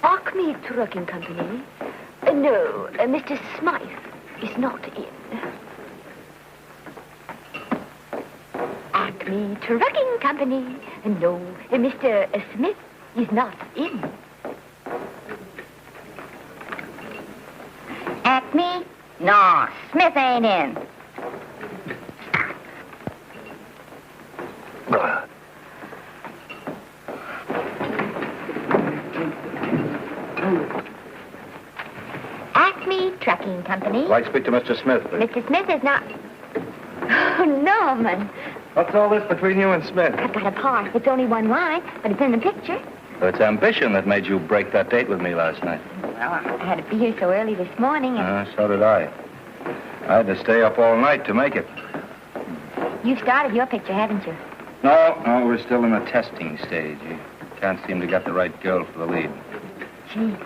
Acme Trucking Company? No, Mr. Smythe is not in. Acme Trucking Company? No, Mr. Smith is not in. Acme? No, Smith ain't in. Acme Trucking Company? I'd like to speak to Mr. Smith, please. Mr. Smith is not... Oh, Norman. What's all this between you and Smith? I've got a part. It's only one line, but it's in the picture. It's ambition that made you break that date with me last night. Well, I had to be here so early this morning, and So did I. I had to stay up all night to make it. you've started your picture, haven't you? No, we're still in the testing stage. You can't seem to get the right girl for the lead. Gee,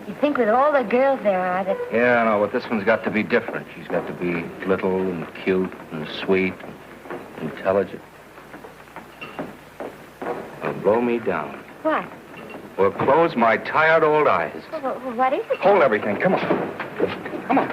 you'd think with all the girls there are that... Yeah, no, but this one's got to be different. She's got to be little and cute and sweet and intelligent. It'll blow me down. What? Will close my tired old eyes. What is it? Hold everything. Come on. Come on.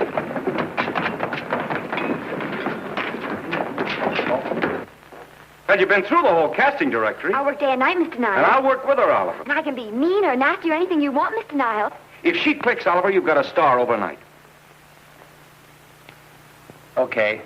Well, you've been through the whole casting directory. I work day and night, Mr. Niles. And I'll work with her, Oliver. And I can be mean or nasty or anything you want, Mr. Niles. If she clicks, Oliver, you've got a star overnight. Okay.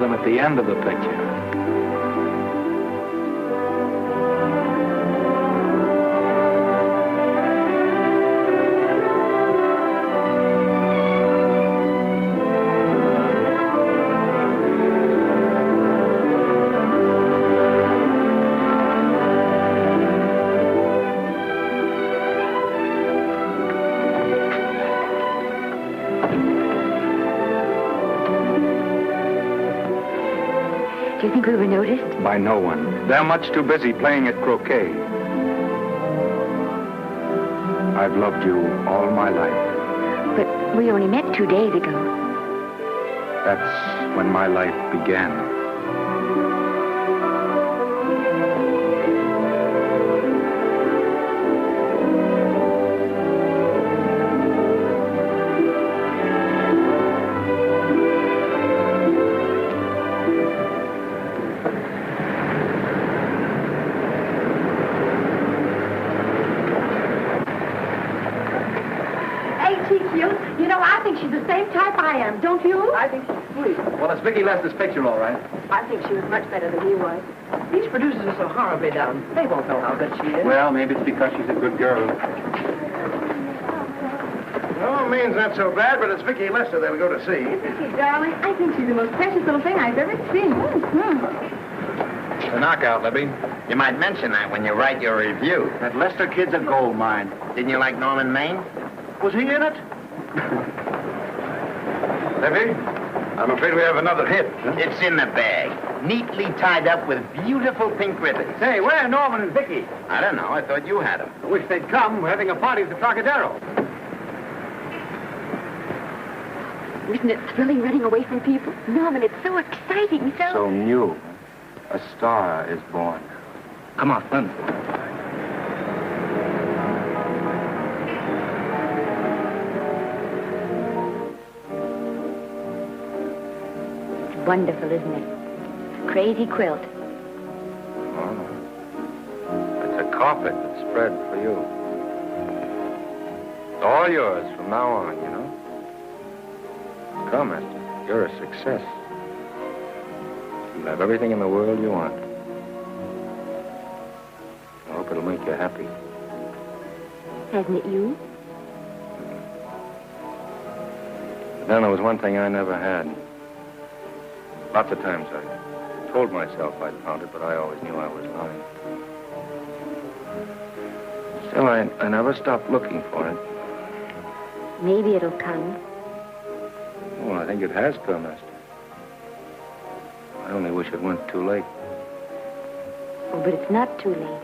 At the end of the picture. Do you think we were noticed? By no one. They're much too busy playing at croquet. I've loved you all my life. But we only met 2 days ago. That's when my life began. am, don't you? I think she's sweet. Well, it's Vicki Lester's picture, all right. I think she was much better than he was. These producers are so horribly down. They won't know how good she is. Well, maybe it's because she's a good girl. No, Maine's not so bad, but it's Vicki Lester they'll go to see. Vicky, darling, I think she's the most precious little thing I've ever seen. The knockout, Libby. You might mention that when you write your review. That Lester kid's a gold mine. Didn't you like Norman Maine? Was he in it? Libby, I'm afraid we have another hit. It's in the bag, neatly tied up with beautiful pink ribbons. Say, where are Norman and Vicky? I don't know. I thought you had them. I wish they'd come. We're having a party at the Trocadero. Isn't it thrilling running away from people? Norman, it's so exciting, So new. A star is born. Come on, run. It's wonderful, isn't it? Crazy quilt. Oh. It's a carpet that's spread for you. It's all yours from now on, you know. Come, Esther. You're a success. You'll have everything in the world you want. I hope it'll make you happy. Hasn't it you? But then there was one thing I never had. Lots of times I told myself I'd found it, but I always knew I was lying. Still, I never stopped looking for it. Maybe it'll come. Well, I think it has come, Esther. I only wish it went too late. Oh, but it's not too late.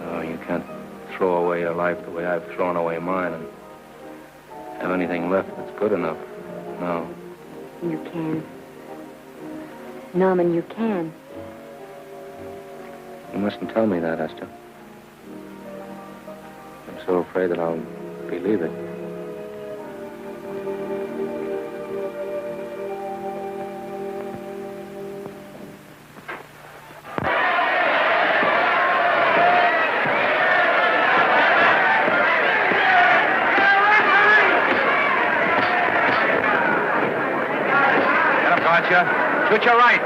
Oh, you can't throw away your life the way I've thrown away mine and have anything left that's good enough. No. You can. Norman, you can. You mustn't tell me that, Esther. I'm so afraid that I'll believe it. Shoot your right.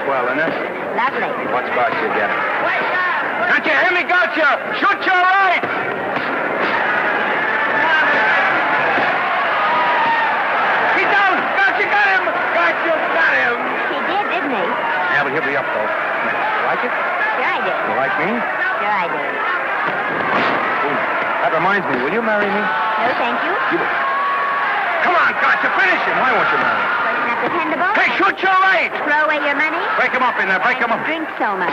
Swell, isn't it? Lovely. What spots you get? Can't you hear me, Gotcha? Shoot your right. He's down. Gotcha, got him. Gotcha, got him. He did, didn't he? Yeah, but he'll be up, though. You like it? Sure I did. You like me? Sure I did. That reminds me. Will you marry me? No, thank you. Come on, Gotcha, finish him. Why won't you marry me? Wasn't that dependable? Hey, shoot your right. Throw away your money? Break him up in there. Break him up. Drink so much.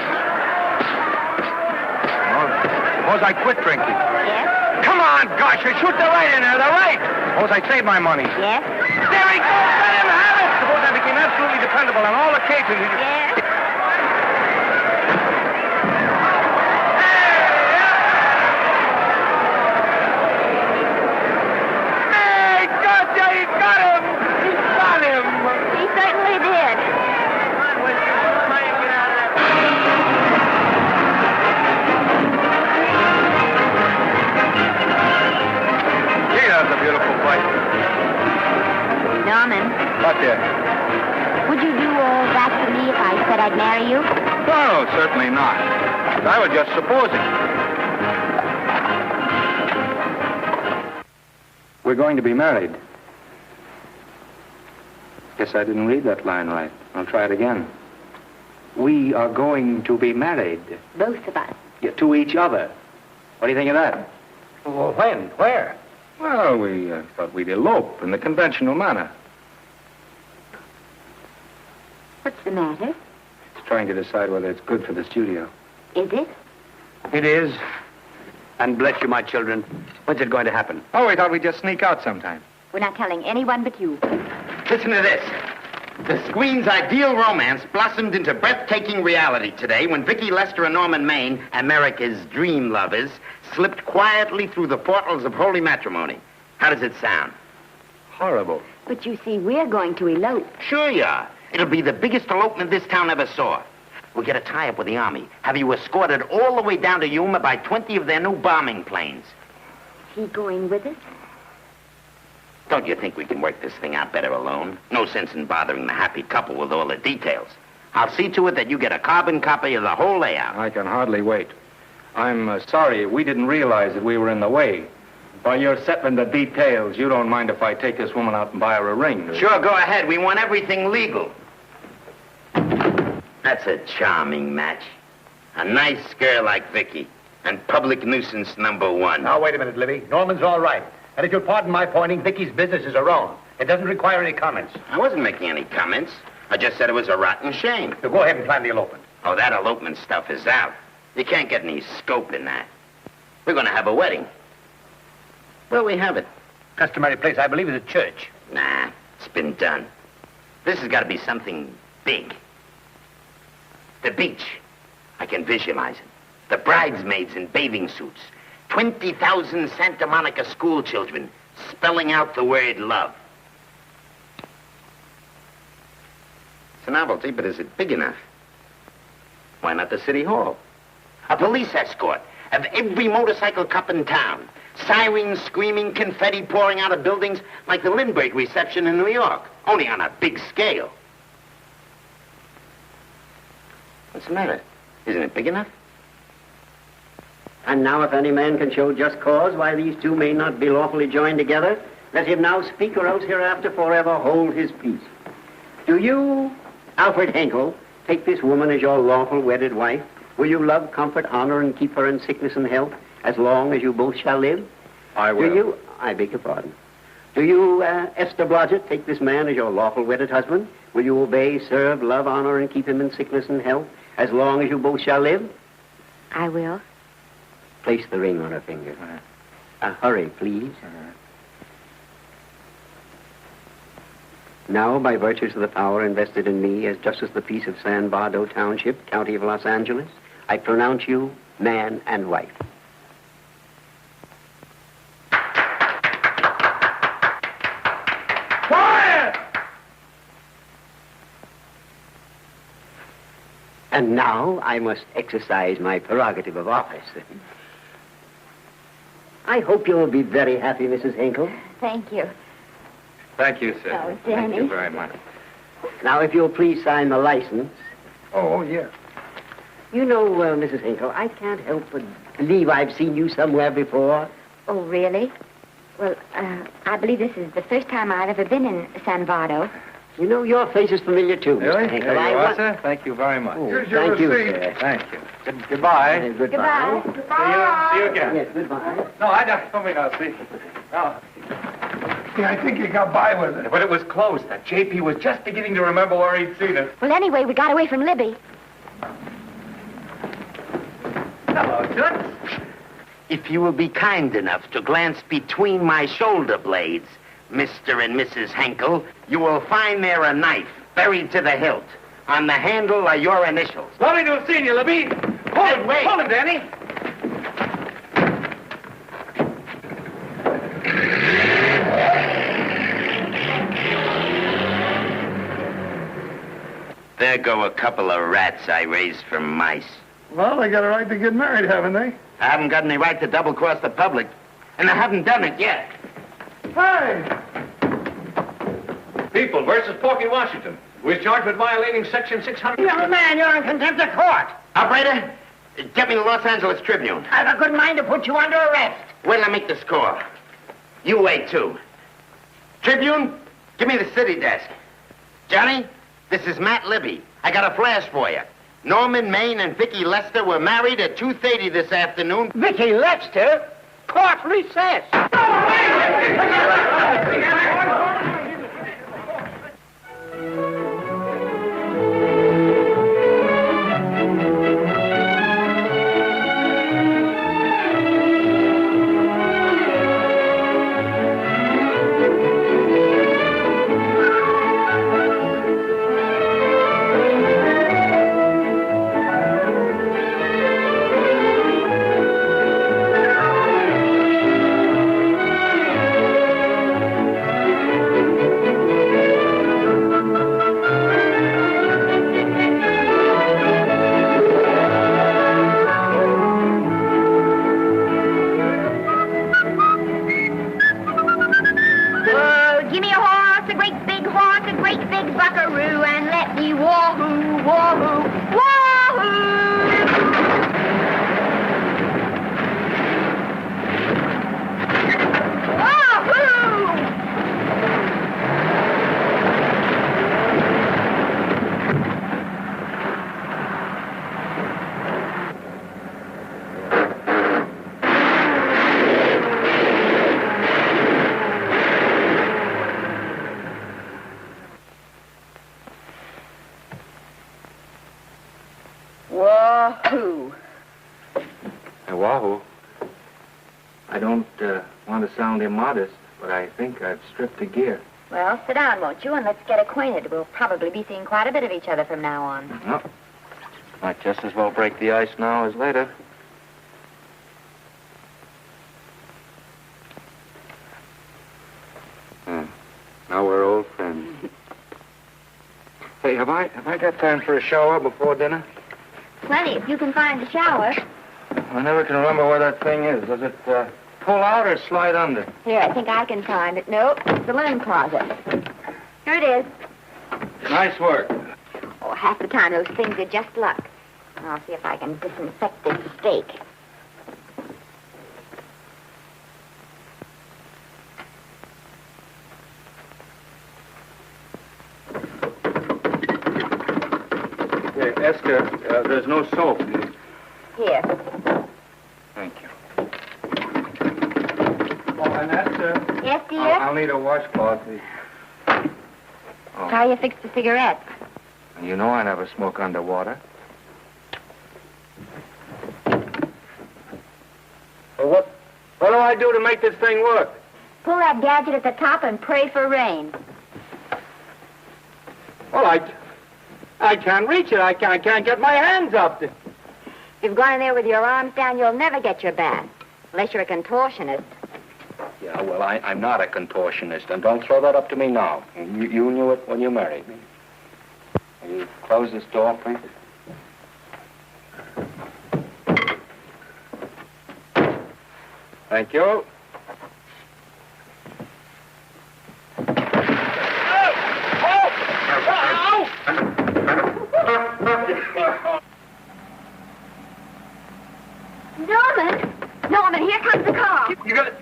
Well, suppose I quit drinking. Yes? Come on, Gotcha, shoot the right in there, the right. Suppose I save my money. Yes? There he goes. Let him have it. Suppose I became absolutely dependable on all occasions. Yes? Hey, Gotcha, he got him. He got him. He certainly did. Gee, that was a beautiful fight. Norman, What there? would you do all that to me if I said I'd marry you? No, certainly not. I was just supposing. We're going to be married. Guess I didn't read that line right. I'll try it again. We are going to be married. Both of us. Yeah, to each other. What do you think of that? Well, when? Where? Well, we thought we'd elope in the conventional manner. What's the matter? It's trying to decide whether it's good for the studio. Is it? It is. And bless you, my children. When's it going to happen? Oh, we thought we'd just sneak out sometime. We're not telling anyone but you. Listen to this. The screen's ideal romance blossomed into breathtaking reality today when Vicki Lester and Norman Maine, America's dream lovers, slipped quietly through the portals of holy matrimony. How does it sound? Horrible. But you see, we're going to elope. Sure you are. It'll be the biggest elopement this town ever saw. We'll get a tie-up with the Army, have you escorted all the way down to Yuma by 20 of their new bombing planes. Is he going with us? Don't you think we can work this thing out better alone? No sense in bothering the happy couple with all the details. I'll see to it that you get a carbon copy of the whole layout. I can hardly wait. I'm sorry we didn't realize that we were in the way. While you're settling the details, you don't mind if I take this woman out and buy her a ring, do you? Sure, go ahead. We want everything legal. That's a charming match. A nice girl like Vicky. And public nuisance #1. Now, wait a minute, Libby. Norman's all right. And if you'll pardon my pointing, Vicky's business is her own. It doesn't require any comments. I wasn't making any comments. I just said it was a rotten shame. So go ahead and plan the elopement. Oh, that elopement stuff is out. You can't get any scope in that. We're going to have a wedding. Where'll we have it? Customary place, I believe, is a church. Nah, it's been done. This has got to be something big. The beach. I can visualize it. The bridesmaids in bathing suits. 20,000 Santa Monica school children spelling out the word love. It's a novelty, but is it big enough? Why not the city hall? A police escort of every motorcycle cop in town. Sirens screaming, confetti pouring out of buildings like the Lindbergh reception in New York, only on a big scale. What's the matter? Isn't it big enough? And now if any man can show just cause why these two may not be lawfully joined together, let him now speak or else hereafter forever hold his peace. Do you, Alfred Henkel, take this woman as your lawful wedded wife? Will you love, comfort, honor, and keep her in sickness and health as long as you both shall live? I will. Do you, I beg your pardon. Do you, Esther Blodgett, take this man as your lawful wedded husband? Will you obey, serve, love, honor, and keep him in sickness and health as long as you both shall live? I will. Place the ring on her finger. Hurry, please. Now, by virtues of the power invested in me as Justice of the Peace of San Bardo Township, County of Los Angeles, I pronounce you man and wife. Quiet! And now I must exercise my prerogative of office. I hope you'll be very happy, Mrs. Hinkle. Thank you. Thank you, sir. Oh, Thank Danny. you very much. Now, if you'll please sign the license. Oh, yeah. You know, Mrs. Hinkle, I can't help but believe I've seen you somewhere before. Oh, really? Well, I believe this is the first time I've ever been in San Bardo. You know, your face is familiar, too, Really? Mr. Hinkle. There you I are, sir. Thank you very much. Oh, thank you, sir. Thank you. Goodbye. Goodbye. See you again. Yes, goodbye. No, I don't told me now, see. No. Yeah, I think he got by with it. But it was close. That JP was just beginning to remember where he'd seen it. Well, anyway, we got away from Libby. Hello, Toots. If you will be kind enough to glance between my shoulder blades, Mr. and Mrs. Henkel, you will find there a knife buried to the hilt. On the handle are your initials. Lovely to have seen you, Libby. Hold him, wait. Hold him, Danny. There go a couple of rats I raised from mice. Well, they got a right to get married, haven't they? I haven't got any right to double-cross the public, and I haven't done it yet. Hey! People versus Porky Washington. We're charged with violating Section 600. Young man, you're in contempt of court. Operator, get me the Los Angeles Tribune. I've a good mind to put you under arrest. Wait till I make the score. You wait, too. Tribune, give me the city desk. Johnny, this is Matt Libby. I got a flash for you. Norman Maine and Vicky Lester were married at 2:30 this afternoon. Vicky Lester? Court recess. Wahoo! Wahoo! Wahoo! Wahoo! Hey, Wahoo. I don't want to sound immodest, but I think I've stripped a gear. Well, sit down, won't you, and let's get acquainted. We'll probably be seeing quite a bit of each other from now on. No. Might just as well break the ice now as later. Now we're old friends. Hey, have I got time for a shower before dinner? Plenty, if you can find a shower. I never can remember where that thing is. Does it pull out or slide under? Here, I think I can find it. Nope, it's the linen closet. Here it is. Nice work. Oh, half the time those things are just luck. I'll see if I can disinfect this steak. Hey, Esther, there's no soap. Here. Thank you. Oh, and Esther. Yes, dear? I'll need a washcloth, please. Oh. How you fix the cigarette? You know I never smoke underwater. Well, what do I do to make this thing work? Pull that gadget at the top and pray for rain. Well, I can't reach it. I can't get my hands up. If you've gone in there with your arms down, you'll never get your bath. Unless you're a contortionist. Yeah, well, I'm not a contortionist, and don't throw that up to me now. You knew it when you married me. Will you close this door, please? Thank you. Norman, here comes the car. You got it?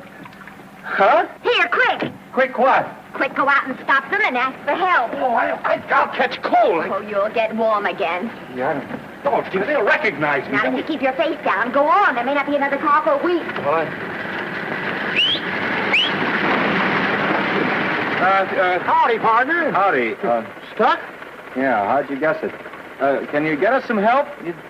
Huh? Here, quick. Quick what? Quick, go out and stop them and ask for help. Oh, I'll catch cold. Oh, you'll get warm again. Yeah, don't, dear. They'll recognize me. Now, just keep your face down. Go on. There may not be another car for a week. Well, howdy, partner. Howdy. Stuck? Yeah, how'd you guess it? Can you get us some help?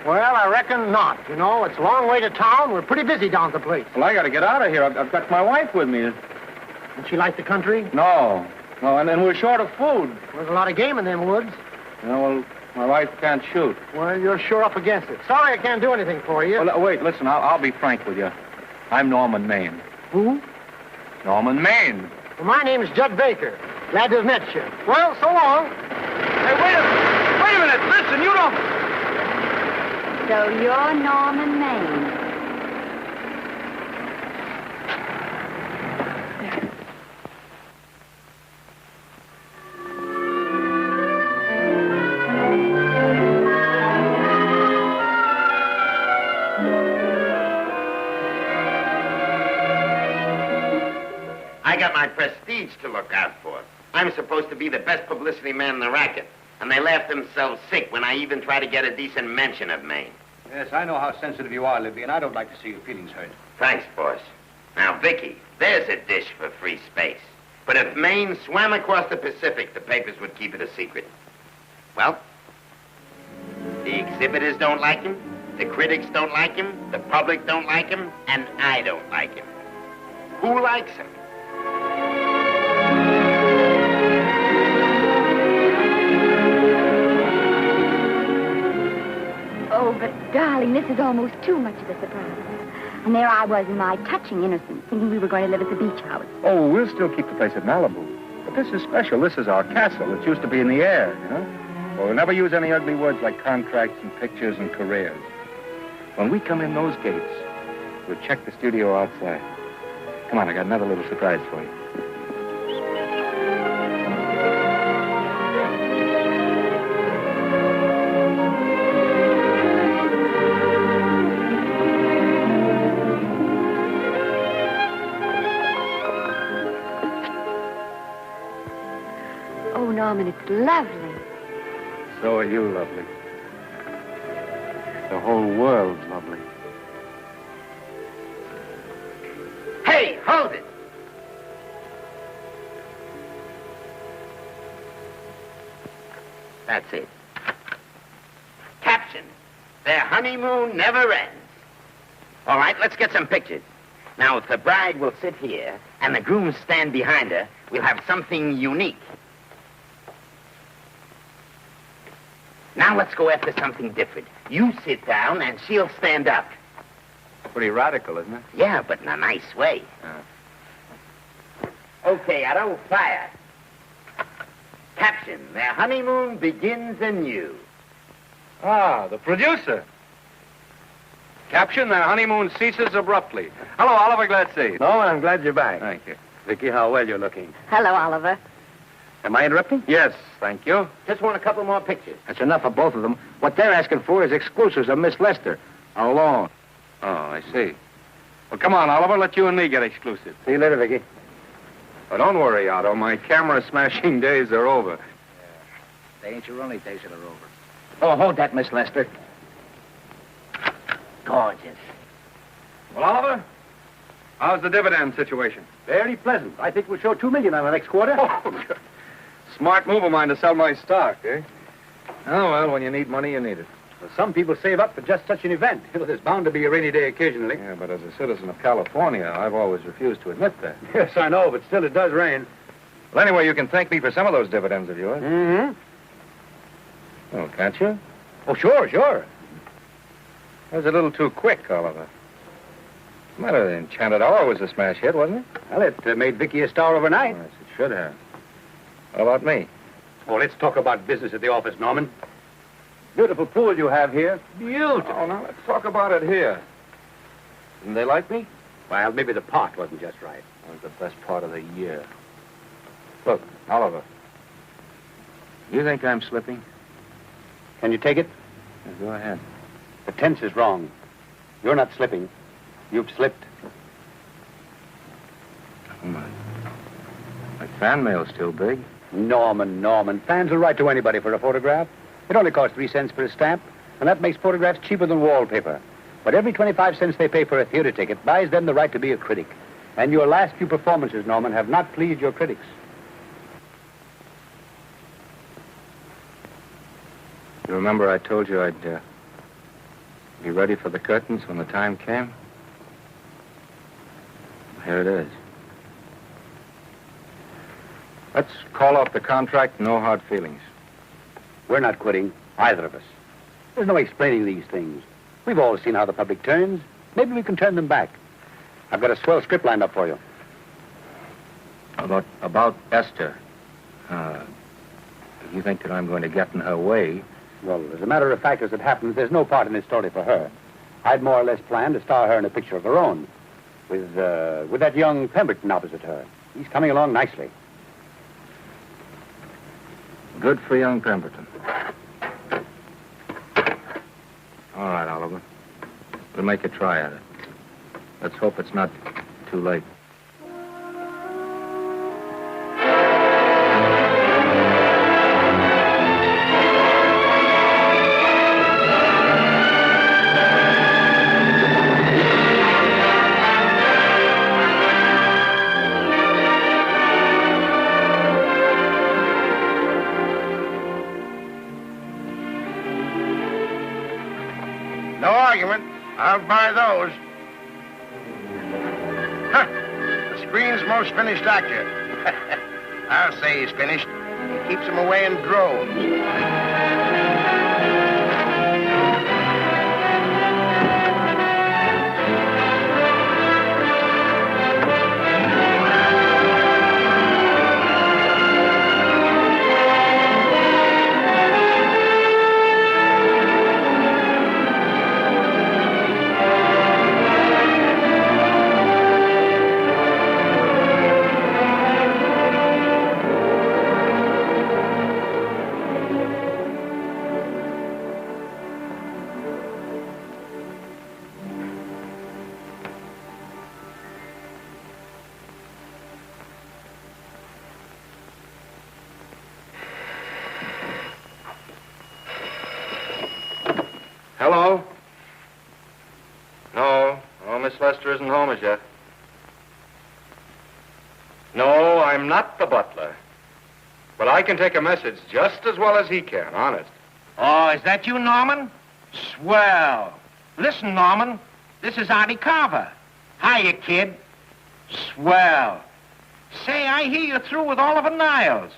Well, I reckon not. You know, it's a long way to town. We're pretty busy down at the place. Well, I got to get out of here. I've got my wife with me. Does she like the country? No, and then we're short of food. There's a lot of game in them woods. You know, well, my wife can't shoot. Well, you're sure up against it. Sorry I can't do anything for you. Well, wait, listen, I'll be frank with you. I'm Norman Maine. Who? Norman Maine. Well, my name's Judd Baker. Glad to have met you. Well, so long. Hey, wait a minute. Listen, you don't... So you're Norman Maine. I got my prestige to look out for. I'm supposed to be the best publicity man in the racket. And they laugh themselves sick when I even try to get a decent mention of Maine. Yes, I know how sensitive you are, Libby, and I don't like to see your feelings hurt. Thanks, boss. Now, Vicky, there's a dish for free space. But if Maine swam across the Pacific, the papers would keep it a secret. Well, the exhibitors don't like him, the critics don't like him, the public don't like him, and I don't like him. Who likes him? Oh, but, darling, this is almost too much of a surprise. And there I was in my touching innocence, thinking we were going to live at the beach house. Oh, we'll still keep the place at Malibu. But this is special. This is our castle. It used to be in the air, you know? Well, we'll never use any ugly words like contracts and pictures and careers. When we come in those gates, we'll check the studio outside. Come on, I got another little surprise for you. It's lovely. So are you lovely. The whole world's lovely. Hey, hold it! That's it. Caption: their honeymoon never ends. All right, let's get some pictures. Now, if the bride will sit here and the groom stand behind her, we'll have something unique. Now let's go after something different. You sit down and she'll stand up. Pretty radical, isn't it? Yeah, but in a nice way. Okay, Otto, fire. Caption: their honeymoon begins anew. Ah, the producer. Caption: their honeymoon ceases abruptly. Hello, Oliver, glad to see you. No, I'm glad you're back. Thank you. Vicky, how well you're looking. Hello, Oliver. Am I interrupting? Yes, thank you. Just want a couple more pictures. That's enough of both of them. What they're asking for is exclusives of Miss Lester. Alone. Oh, I see. Well, come on, Oliver, let you and me get exclusive. See you later, Vicky. Oh, don't worry, Otto. My camera smashing days are over. They ain't your only days that are over. Oh, hold that, Miss Lester. Gorgeous. Well, Oliver, how's the dividend situation? Very pleasant. I think we'll show $2 million on the next quarter. Oh, smart move of mine to sell my stock, eh? Oh, well, when you need money, you need it. Well, some people save up for just such an event. There's bound to be a rainy day occasionally. Yeah, but as a citizen of California, I've always refused to admit that. Yes, I know, but still it does rain. Well, anyway, you can thank me for some of those dividends of yours. Mm-hmm. Oh, can't you? Oh, sure. That was a little too quick, Oliver. What's the matter? The Enchanted Hour was a smash hit, wasn't it? Well, it made Vicky a star overnight. Yes, it should have. How about me? Oh, let's talk about business at the office, Norman. Beautiful pool you have here. Beautiful. Oh, now let's talk about it here. Didn't they like me? Well, maybe the pot wasn't just right. That was the best part of the year. Look, Oliver. You think I'm slipping? Can you take it? Yeah, go ahead. The tense is wrong. You're not slipping. You've slipped. Oh, my fan mail's still big. Norman. Fans will write to anybody for a photograph. It only costs 3 cents for a stamp, and that makes photographs cheaper than wallpaper. But every 25 cents they pay for a theater ticket buys them the right to be a critic. And your last few performances, Norman, have not pleased your critics. You remember I told you I'd be ready for the curtains when the time came? Here it is. Let's call off the contract, no hard feelings. We're not quitting, either of us. There's no explaining these things. We've all seen how the public turns. Maybe we can turn them back. I've got a swell script lined up for you. About Esther. You think that I'm going to get in her way? Well, as a matter of fact, as it happens, there's no part in this story for her. I'd more or less planned to star her in a picture of her own, with that young Pemberton opposite her. He's coming along nicely. Good for young Pemberton. All right, Oliver. We'll make a try at it. Let's hope it's not too late. No argument. I'll buy those. Huh. The screen's most finished actor. I'll say he's finished. He keeps them away in droves. Hello? No, Miss Lester isn't home as yet. No, I'm not the butler. But I can take a message just as well as he can, honest. Oh, is that you, Norman? Swell. Listen, Norman, this is Artie Carver. Hiya, kid. Swell. Say, I hear you're through with Oliver Niles.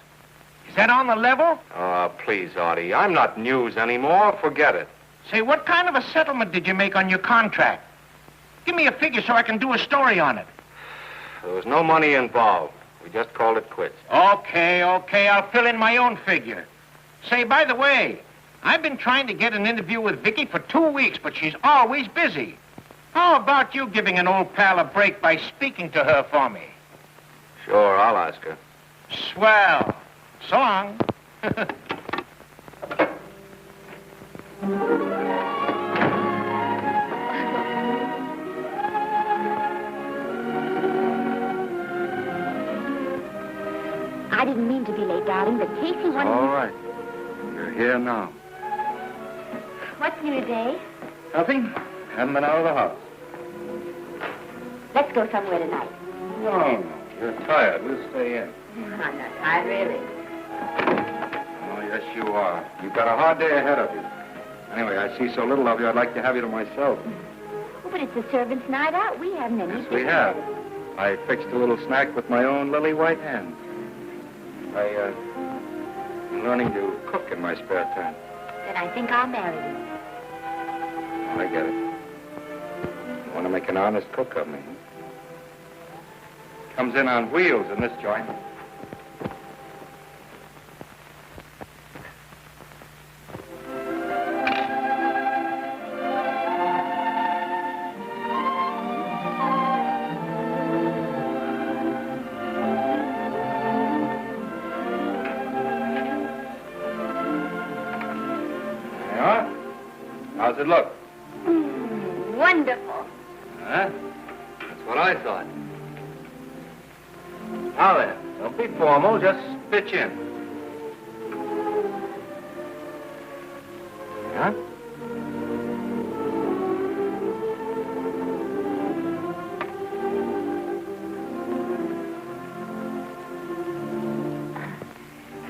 Is that on the level? Oh, please, Artie. I'm not news anymore. Forget it. Say, what kind of a settlement did you make on your contract? Give me a figure so I can do a story on it. There was no money involved. We just called it quits. Okay, I'll fill in my own figure. Say, by the way, I've been trying to get an interview with Vicky for 2 weeks, but she's always busy. How about you giving an old pal a break by speaking to her for me? Sure, I'll ask her. Swell. So long. I didn't mean to be late, darling, but Casey wanted... All right. You're here now. What's new today? Nothing. Haven't been out of the house. Let's go somewhere tonight. No, you're tired. We'll stay in. I'm not tired, really. Oh, yes, you are. You've got a hard day ahead of you. Anyway, I see so little of you, I'd like to have you to myself. Oh, but it's a servant's night out. We haven't any... Yes, we have. I fixed a little snack with my own lily white hands. I'm learning to cook in my spare time. Then I think I'll marry you. I get it. You want to make an honest cook of me. Comes in on wheels in this joint. How's it look? Wonderful. Huh? That's what I thought. Now then, don't be formal, just pitch in. Yeah?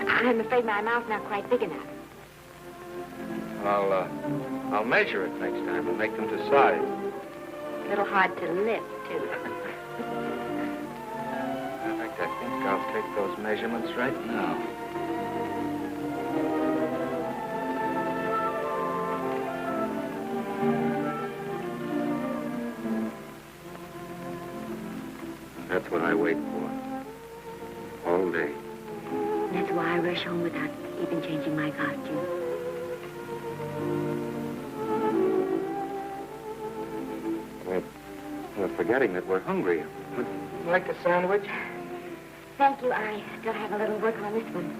I'm afraid my mouth's not quite big enough. I'll measure it next time and make them to size. A little hard to lift, too. In fact, I think I'll take those measurements right now. That's what I wait for. All day. That's why I rush home without even changing my costume. We're forgetting that we're hungry. Would you like a sandwich? Thank you. I still have a little work on this one.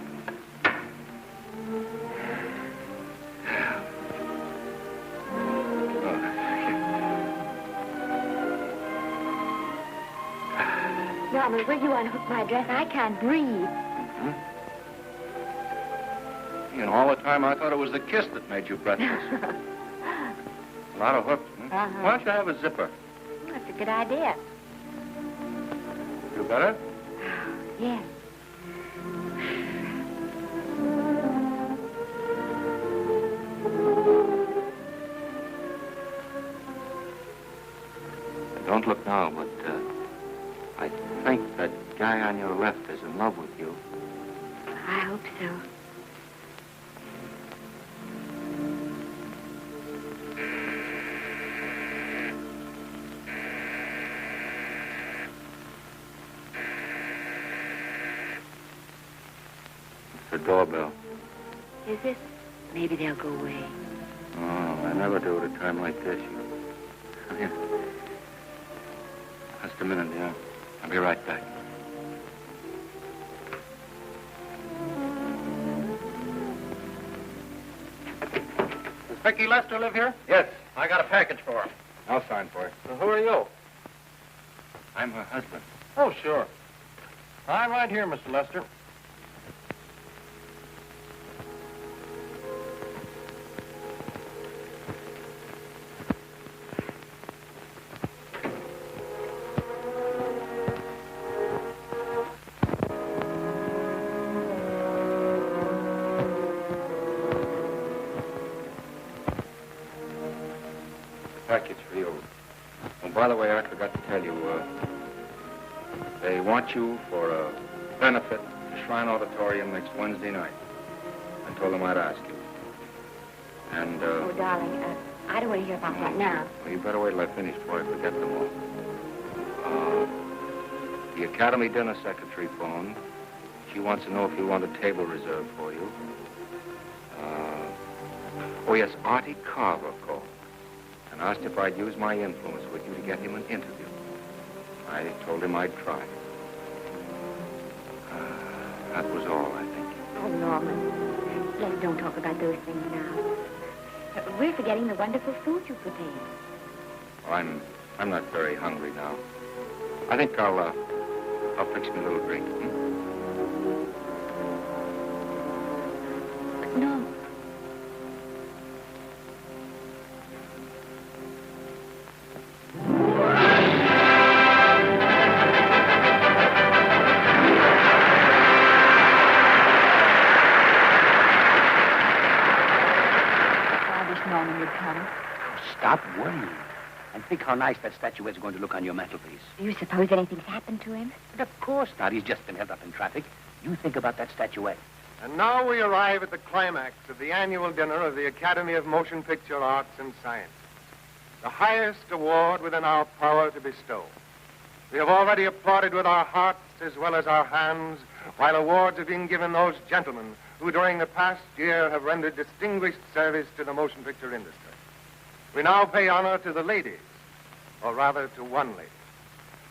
Norman, will you unhook my dress? I can't breathe. Mm-hmm. You know, all the time I thought it was the kiss that made you breathless. A lot of hooks. Uh-huh. Why don't you have a zipper? That's a good idea. You better? Yes. Don't look now, but I think that guy on your left is in love with you. I hope so. The doorbell. Is it? Maybe they'll go away. Oh, I never do at a time like this. Here. Just a minute, dear. I'll be right back. Does Vicky Lester live here? Yes. I got a package for her. I'll sign for it. Well, who are you? I'm her husband. Oh, sure. I'm right here, Mr. Lester. Package for you. Oh, by the way, I forgot to tell you, they want you for a benefit to Shrine Auditorium next Wednesday night. I told them I'd ask you. And, Oh, darling, I don't want to hear about that now. Well, you better wait till I finish before I forget them all. The Academy dinner secretary phoned. She wants to know if you want a table reserved for you. Oh, yes, Artie Carver called and asked if I'd use my influence with you to get him an interview. I told him I'd try. That was all, I think. Oh, Norman, let's don't talk about those things now. We're forgetting the wonderful food you prepared. Well, I'm not very hungry now. I think I'll fix me a little drink. No. Norman would come. Stop worrying. And think how nice that statuette's going to look on your mantelpiece. Do you suppose anything's happened to him? But of course not. He's just been held up in traffic. You think about that statuette. And now we arrive at the climax of the annual dinner of the Academy of Motion Picture Arts and Sciences, the highest award within our power to bestow. We have already applauded with our hearts as well as our hands, while awards have been given those gentlemen who during the past year have rendered distinguished service to the motion picture industry. We now pay honor to the ladies, or rather to one lady.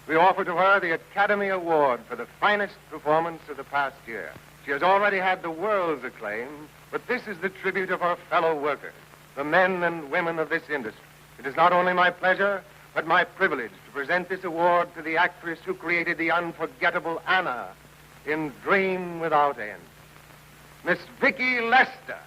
We offer to her the Academy Award for the finest performance of the past year. She has already had the world's acclaim, but this is the tribute of her fellow workers, the men and women of this industry. It is not only my pleasure, but my privilege to present this award to the actress who created the unforgettable Anna in Dream Without End, Miss Vicki Lester.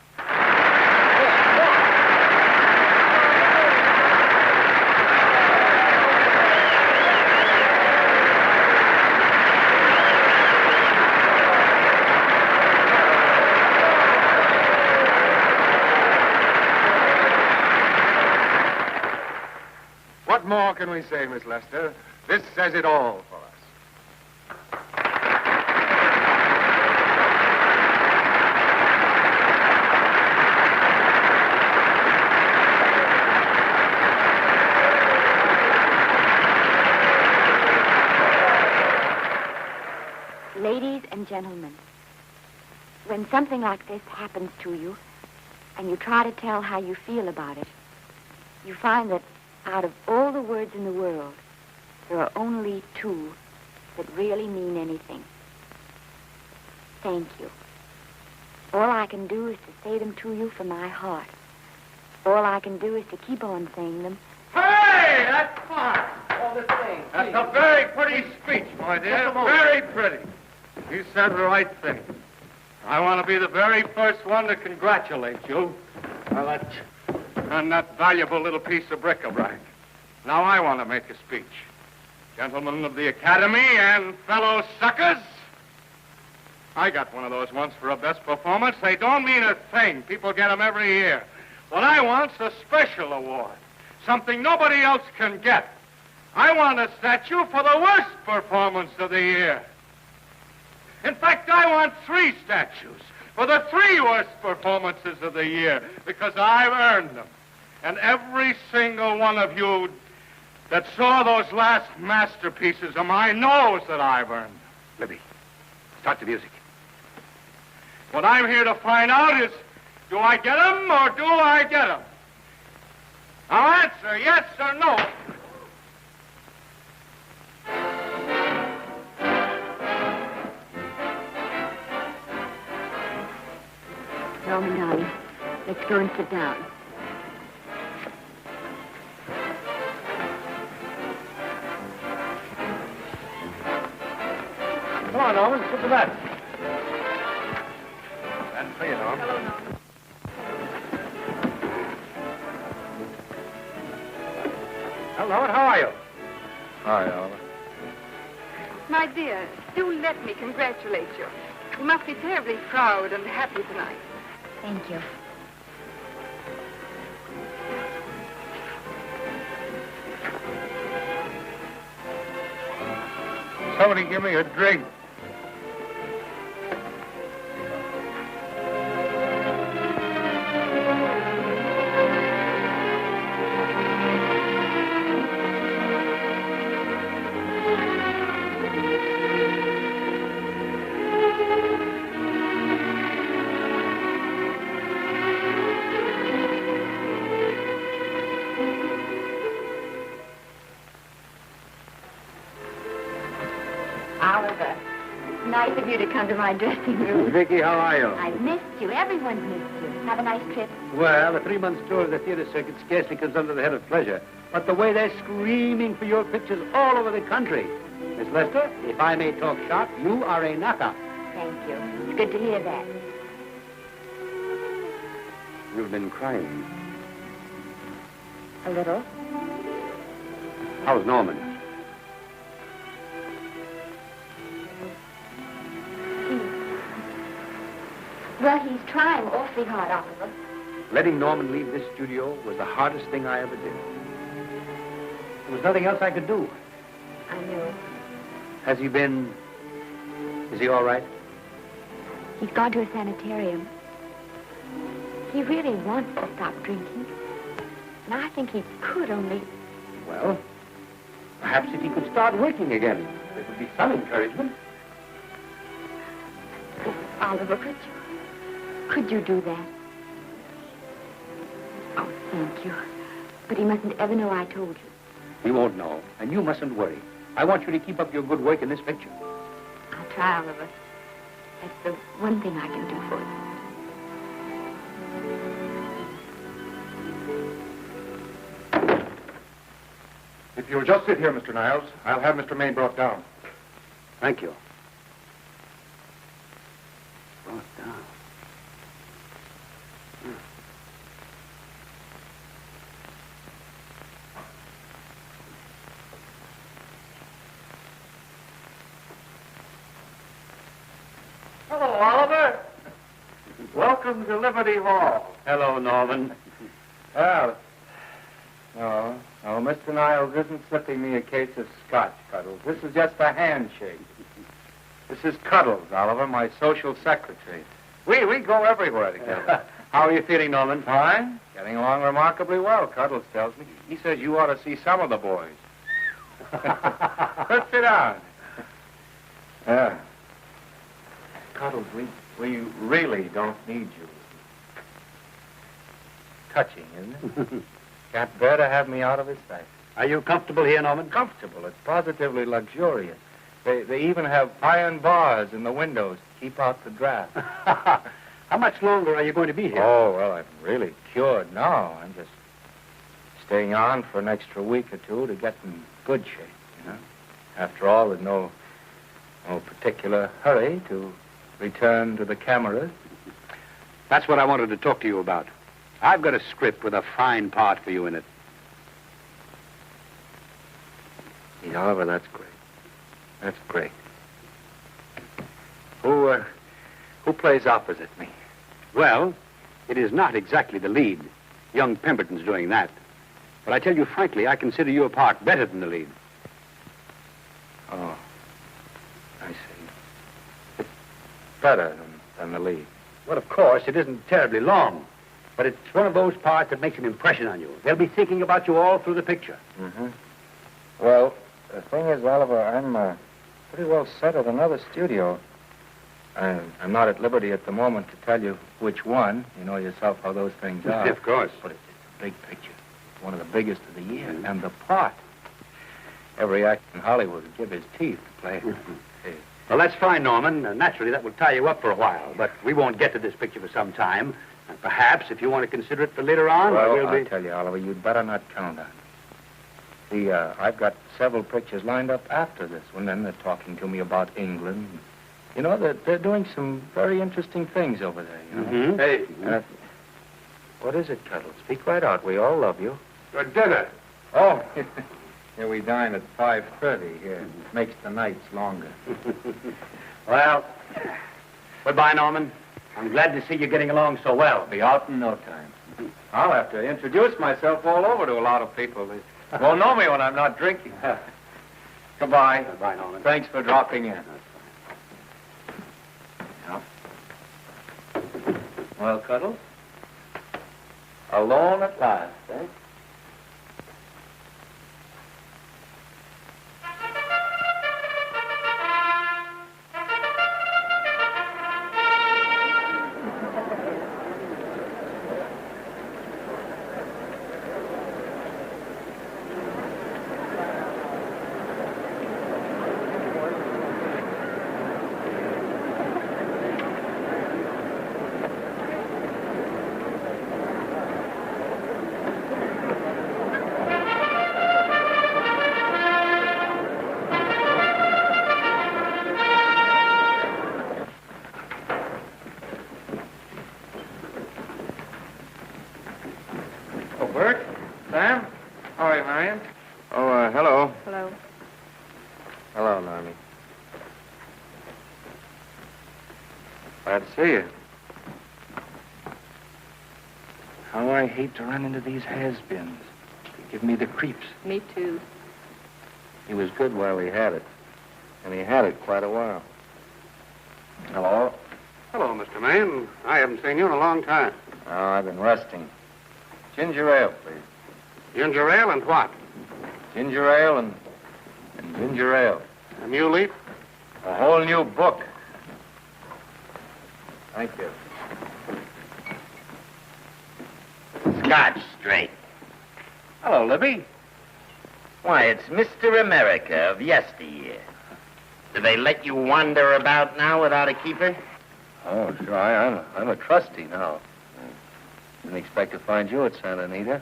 What more can we say, Miss Lester? This says it all for us. Ladies and gentlemen, when something like this happens to you and you try to tell how you feel about it, you find that out of all the words in the world, there are only two that really mean anything. Thank you. All I can do is to say them to you from my heart. All I can do is to keep on saying them. Hey, that's fine. All this thing. That's a very pretty speech, my dear. Very pretty. You said the right thing. I want to be the very first one to congratulate you on that valuable little piece of bric-a-brac. Now I want to make a speech. Gentlemen of the Academy and fellow suckers, I got one of those once for a best performance. They don't mean a thing. People get them every year. What I want's a special award, something nobody else can get. I want a statue for the worst performance of the year. In fact, I want 3 statues for the 3 worst performances of the year, because I've earned them. And every single one of you that saw those last masterpieces of mine knows that I've earned them. Libby, start the music. What I'm here to find out is, do I get them or do I get them? Now answer yes or no. Norman, darling, let's go and sit down. Come on, Norman, sit to that. That's for you, Norman. Hello, Norman. Well, Norman, how are you? Hi, Oliver. My dear, do let me congratulate you. You must be terribly proud and happy tonight. Thank you. Somebody give me a drink. Oliver, it's nice of you to come to my dressing room. Vicky, how are you? I've missed you. Everyone's missed you. Have a nice trip. Well, a 3-month tour of the theater circuit scarcely comes under the head of pleasure. But the way they're screaming for your pictures all over the country. Miss Lester, if I may talk shop, you are a knockout. Thank you. It's good to hear that. You've been crying. A little. How's Norman? Well, he's trying awfully hard, Oliver. Letting Norman leave this studio was the hardest thing I ever did. There was nothing else I could do. I know. Has he been... Is he all right? He's gone to a sanitarium. He really wants to stop drinking. And I think he could only... Well, perhaps if he could start working again, there would be some encouragement. Oliver, could you do that? Oh, thank you. But he mustn't ever know I told you. He won't know, and you mustn't worry. I want you to keep up your good work in this picture. I'll try, Oliver. That's the one thing I can do for you. If you'll just sit here, Mr. Niles, I'll have Mr. Maine brought down. Thank you. Brought down. Hello, Oliver. Welcome to Liberty Hall. Hello, Norman. Well, no, Mr. Niles isn't slipping me a case of scotch, Cuddles. This is just a handshake. This is Cuddles, Oliver, my social secretary. We go everywhere together. How are you feeling, Norman? Fine. Getting along remarkably well, Cuddles tells me. He says you ought to see some of the boys. Let's sit down. Yeah. Cuddles, we really don't need you. Touching, isn't it? Can't bear to have me out of his sight. Are you comfortable here, Norman? Comfortable. It's positively luxurious. They even have iron bars in the windows to keep out the draft. How much longer are you going to be here? Oh, well, I'm really cured now. I'm just staying on for an extra week or two to get in good shape, you know. After all, there's no particular hurry to return to the cameras. That's what I wanted to talk to you about. I've got a script with a fine part for you in it. Yeah, Oliver, that's great. That's great. Who plays opposite me? Well, it is not exactly the lead. Young Pemberton's doing that. But I tell you frankly, I consider your part better than the lead. Oh, I see. It's better than the lead. Well, of course, it isn't terribly long. But it's one of those parts that makes an impression on you. They'll be thinking about you all through the picture. Mm-hmm. Well, the thing is, Oliver, I'm pretty well set at another studio. I'm not at liberty at the moment to tell you which one. You know yourself how those things are. Of course. But it's a big picture. One of the biggest of the year. And the part. Every actor in Hollywood would give his teeth to play. Well, that's fine, Norman. Naturally, that will tie you up for a while. But we won't get to this picture for some time. And perhaps, if you want to consider it for later on, well, I'll tell you, Oliver, you'd better not count on it. See, I've got several pictures lined up after this one, and they're talking to me about England. You know, they're doing some very interesting things over there, you know. Mm-hmm. Hey. What is it, Cuddles? Speak right out. We all love you. Your dinner. Oh, here we dine at 5:30 here. It makes the nights longer. Well, goodbye, Norman. I'm glad to see you getting along so well. Be out in no time. I'll have to introduce myself all over to a lot of people. They won't know me when I'm not drinking. Goodbye. Goodbye, Norman. Thanks for dropping in. Yeah. Well, Cuddles? Alone at last, eh? Bert? Sam? How are you, Marion? Oh, hello. Hello. Hello, Normie. Glad to see you. How I hate to run into these has-beens. They give me the creeps. Me too. He was good while he had it. And he had it quite a while. Hello? Hello, Mr. Maine. I haven't seen you in a long time. Oh, I've been resting. Ginger ale, please. Ginger ale and what? Ginger ale and ginger ale. A new leaf? A whole new book. Thank you. Scotch straight. Hello, Libby. Why, it's Mr. America of yesteryear. Do they let you wander about now without a keeper? Oh, sure. I'm a trustee now. Didn't expect to find you at Santa Anita.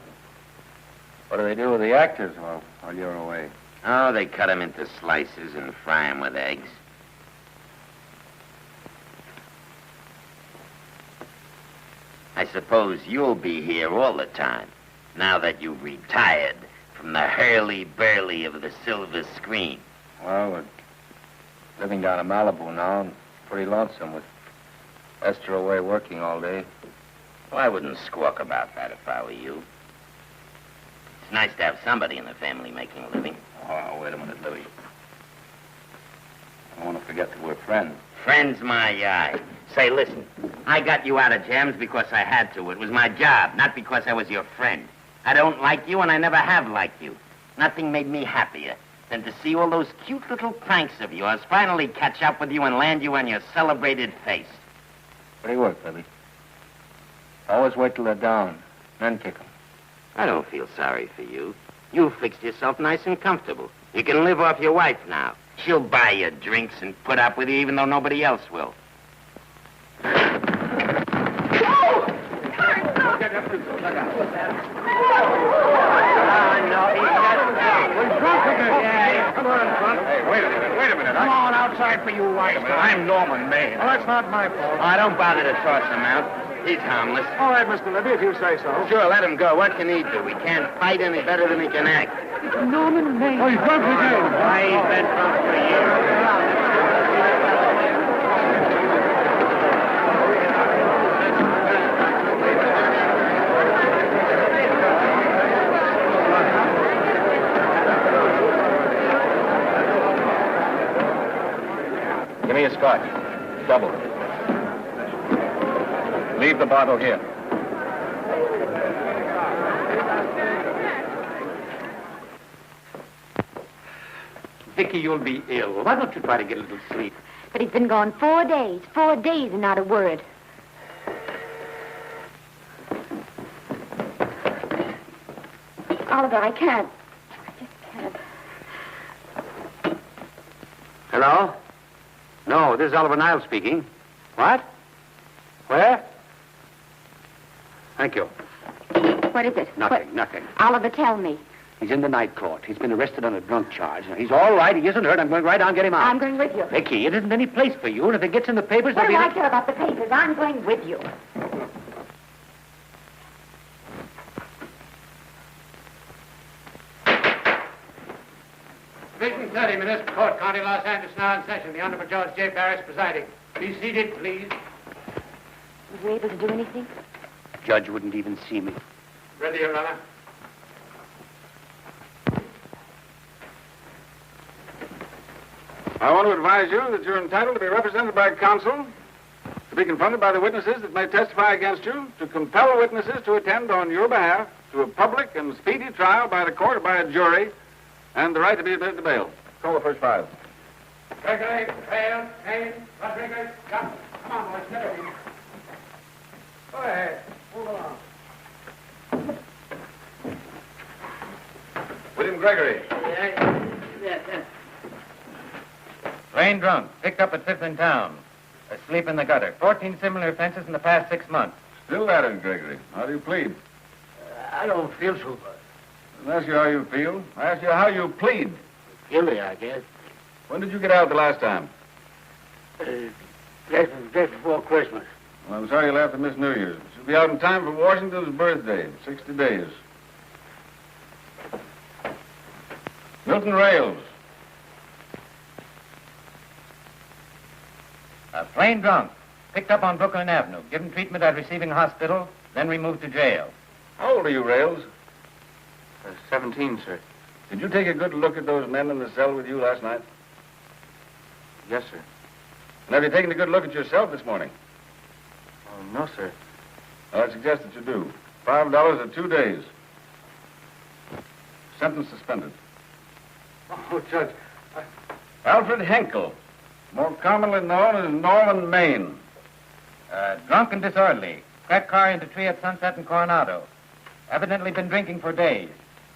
What do they do with the actors while you're away? Oh, they cut them into slices and fry them with eggs. I suppose you'll be here all the time, now that you've retired from the hurly-burly of the silver screen. Well, we're living down in Malibu now, and pretty lonesome with Esther away working all day. Well, I wouldn't squawk about that if I were you. It's nice to have somebody in the family making a living. Oh, wait a minute, Louis. I don't want to forget that we're friends. Friends, my eye. Say, listen, I got you out of jams because I had to. It was my job, not because I was your friend. I don't like you, and I never have liked you. Nothing made me happier than to see all those cute little pranks of yours finally catch up with you and land you on your celebrated face. Pretty work, Libby. Always wait till they're down, then kick them. I don't feel sorry for you. You fixed yourself nice and comfortable. You can live off your wife now. She'll buy you drinks and put up with you even though nobody else will. Come on, son. Hey, wait a minute. Come on outside for you, white. I'm Norman Maine. Oh, that's not my fault. Oh, don't bother to toss him out. He's harmless. All right, Mr. Libby, if you say so. Sure, let him go. What can he do? He can't fight any better than he can act. Norman Maine. Oh, he's drunk again. Why, he's been drunk for years. Give me a scotch. Double. Leave the bottle here. Vicky, you'll be ill. Why don't you try to get a little sleep? But he's been gone 4 days. 4 days and not a word. Oliver, I can't. I just can't. Hello? No, this is Oliver Niles speaking. What? Where? Thank you. What is it? Nothing. Oliver, tell me. He's in the night court. He's been arrested on a drunk charge. Now, he's all right. He isn't hurt. I'm going right down and get him out. I'm going with you. Vicky, it isn't any place for you, and if it gets in the papers, What there'll do be... I care about the papers? I'm going with you. Division 30, Municipal Court, County Los Angeles, now in session. The Honorable Judge J. Parrish presiding. Be seated, please. Was you able to do anything? Judge wouldn't even see me. Ready, Your Honor. I want to advise you that you're entitled to be represented by counsel, to be confronted by the witnesses that may testify against you, to compel witnesses to attend on your behalf to a public and speedy trial by the court or by a jury, and the right to be admitted to bail. Call the first five. Gregory, Hale, Haynes, Rodriguez, Johnson. Come on, boys, get over here. Go ahead. Move along. William Gregory. Yes. Plain drunk, picked up at 5th in town. Asleep in the gutter. 14 similar offenses in the past 6 months. Still at it, Gregory. How do you plead? I don't feel so good. I didn't ask you how you feel. I asked you how you plead. Guilty, I guess. When did you get out the last time? Just before Christmas. Well, I'm sorry you'll have to miss New Year's. You'll be out in time for Washington's birthday, 60 days. Milton Rails. Plain drunk, picked up on Brooklyn Avenue, given treatment at receiving hospital, then removed to jail. How old are you, Rails? 17, sir. Did you take a good look at those men in the cell with you last night? Yes, sir. And have you taken a good look at yourself this morning? Oh, no, sir. Well, I suggest that you do. $5 or 2 days. Sentence suspended. Oh, Judge. Alfred Henkel, more commonly known as Norman Maine. Drunk and disorderly. Cracked car into tree at Sunset and Coronado. Evidently been drinking for days.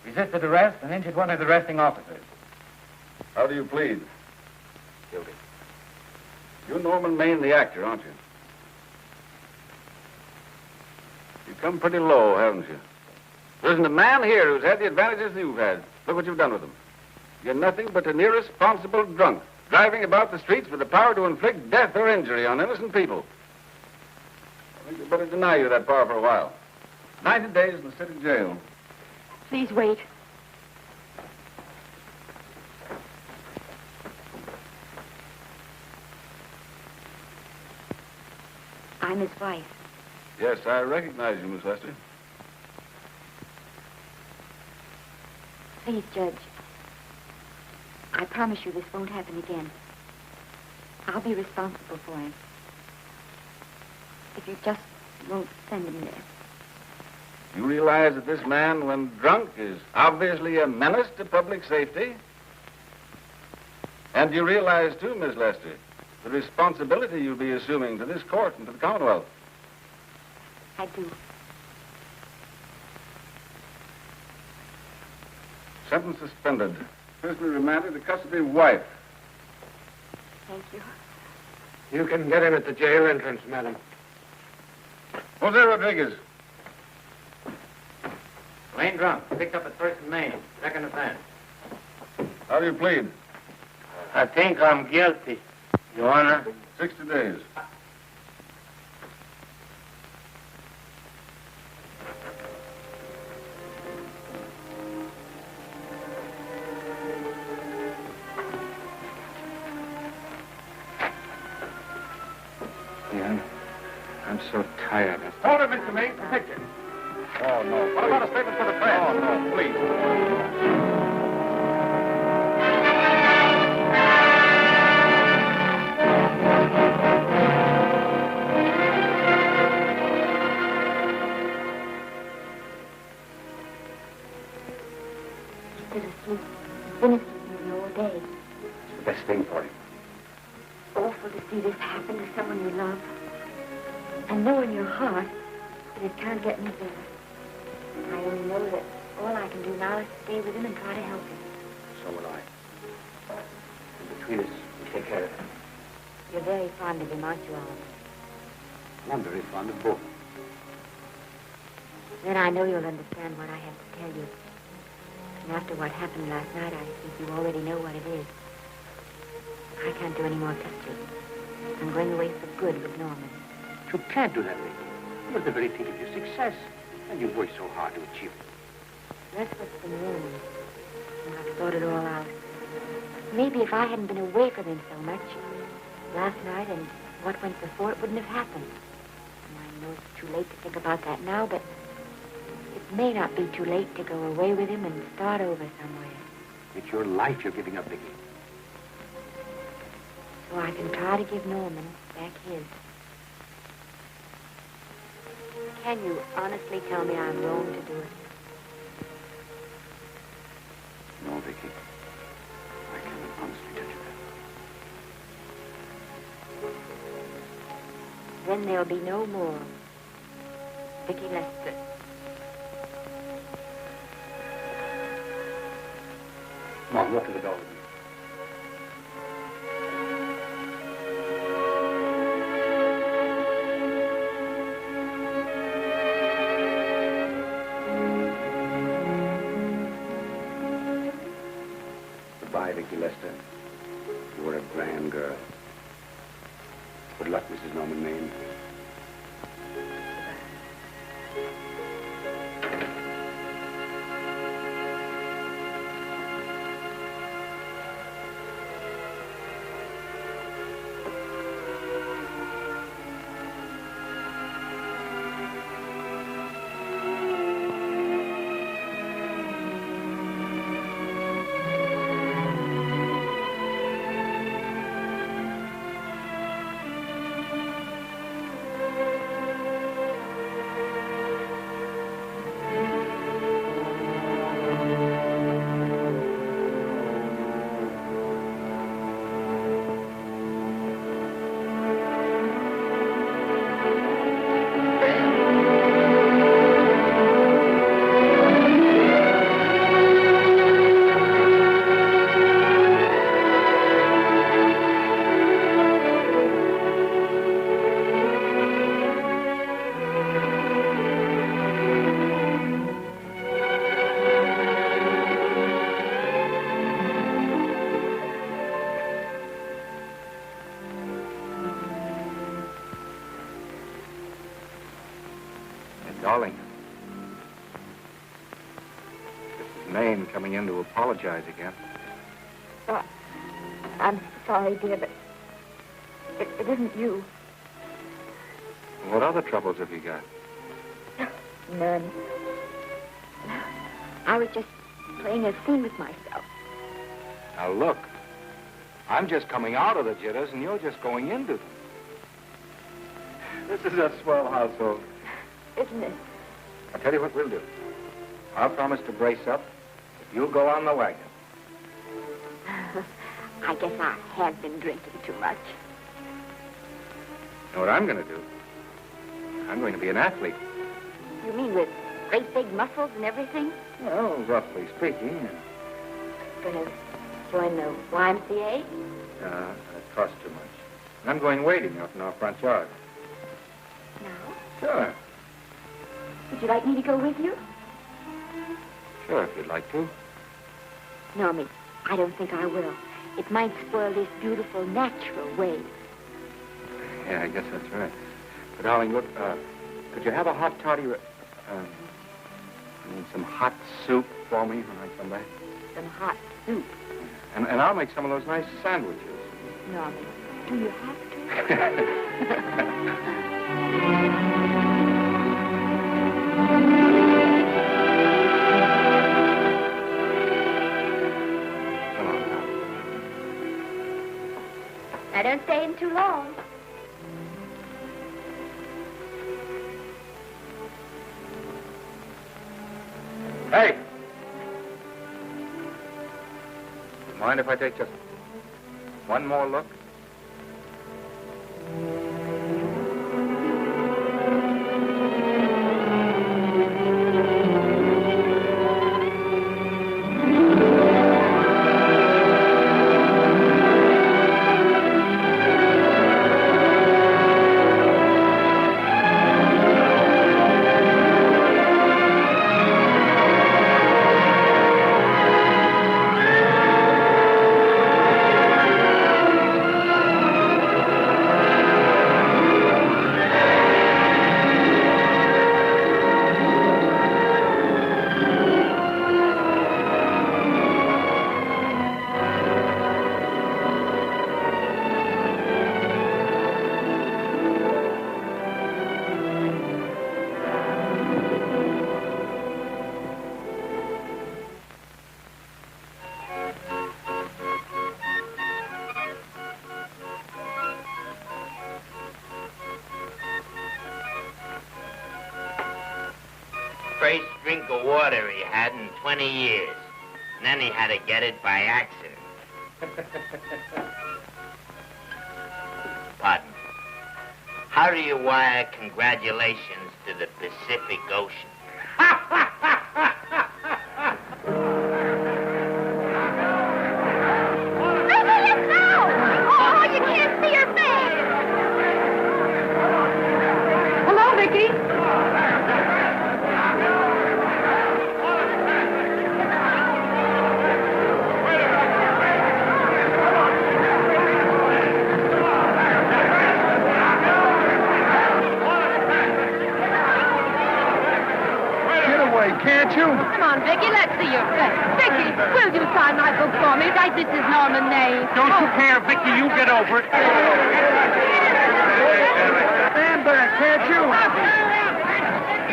Resisted arrest and injured one of the arresting officers. How do you plead? Guilty. You're Norman Maine, the actor, aren't you? You've come pretty low, haven't you? There isn't a man here who's had the advantages you've had. Look what you've done with them. You're nothing but an irresponsible drunk, driving about the streets with the power to inflict death or injury on innocent people. I think you'd better deny you that power for a while. 90 days in the city jail. Please wait. I'm his wife. Yes, I recognize you, Miss Lester. Please, Judge. I promise you this won't happen again. I'll be responsible for him. If you just won't send him there. You realize that this man, when drunk, is obviously a menace to public safety? And you realize, too, Miss Lester, the responsibility you'll be assuming to this court and to the Commonwealth. I do. Sentence suspended. Prisoner remanded to custody of wife. Thank you. You can get him at the jail entrance, madam. Jose Rodriguez. Plain drunk, picked up at 1st and Main. Second offense. How do you plead? I think I'm guilty, Your Honor. 60 days. Yeah, I'm so tired. Hold it, Mr. Maine. Picture. Oh, no. What about a statement for the press? Oh, no, please. Instead of sleep, been asleep nearly all day. It's the best thing for him. Awful to see this happen to someone you love. And know in your heart that it can't get any better. I only know that all I can do now is to stay with him and try to help him. So will I. And between us, we take care of him. You're very fond of him, aren't you, Oliver? I'm very fond of both. Then I know you'll understand what I have to tell you. And after what happened last night, I think you already know what it is. I can't do any more pictures. I'm going away for good with Norman. You can't do that, Rick. You're at the very peak of your success. And you've worked so hard to achieve it. That's what's been wrong. And I've thought it all out. Maybe if I hadn't been away from him so much, last night and what went before, it wouldn't have happened. And I know it's too late to think about that now, but it may not be too late to go away with him and start over somewhere. It's your life you're giving up, Vicky. so I can try to give Norman back his. Can you honestly tell me I'm wrong to do it? No, Vicky. I cannot honestly tell you that. Then there'll be no more Vicky Lester. Come on, walk to the door with me. Goodbye, Vicky Lester. You were a grand girl. Good luck, Mrs. Norman Maine. Darling, this is Maine coming in to apologize again. Oh, I'm sorry, dear, but it isn't you. What other troubles have you got? None. I was just playing a scene with myself. Now look, I'm just coming out of the jitters and you're just going into them. This is a swell household. Isn't it? I'll tell you what we'll do. I'll promise to brace up if you'll go on the wagon. I guess I have been drinking too much. You know what I'm going to do? I'm going to be an athlete. You mean with great big muscles and everything? Well, roughly speaking. Gonna join the YMCA? That costs too much. And I'm going wading out in our front yard. No. Sure. Would you like me to go with you? Sure, if you'd like to. No, Miss, I don't think I will. It might spoil this beautiful, natural wave. Yeah, I guess that's right. But, darling, look, could you have a hot toddy, some hot soup for me when I come back? Some hot soup? And I'll make some of those nice sandwiches. No, Miss, do you have to? Now, don't stay in too long. Hey! Mind if I take just one more look? drink of water he had in 20 years. And then he had to get it by accident. Pardon. How do you wire congratulations to the Pacific Ocean? Oh, you can't see her face. Hello, Vicky. Can't you? Come on, Vicky, let's see your face. Vicky, will you sign my book for me? Write this is Norman Maine. Don't you care, Vicky? You get over it. Stand back, can't you?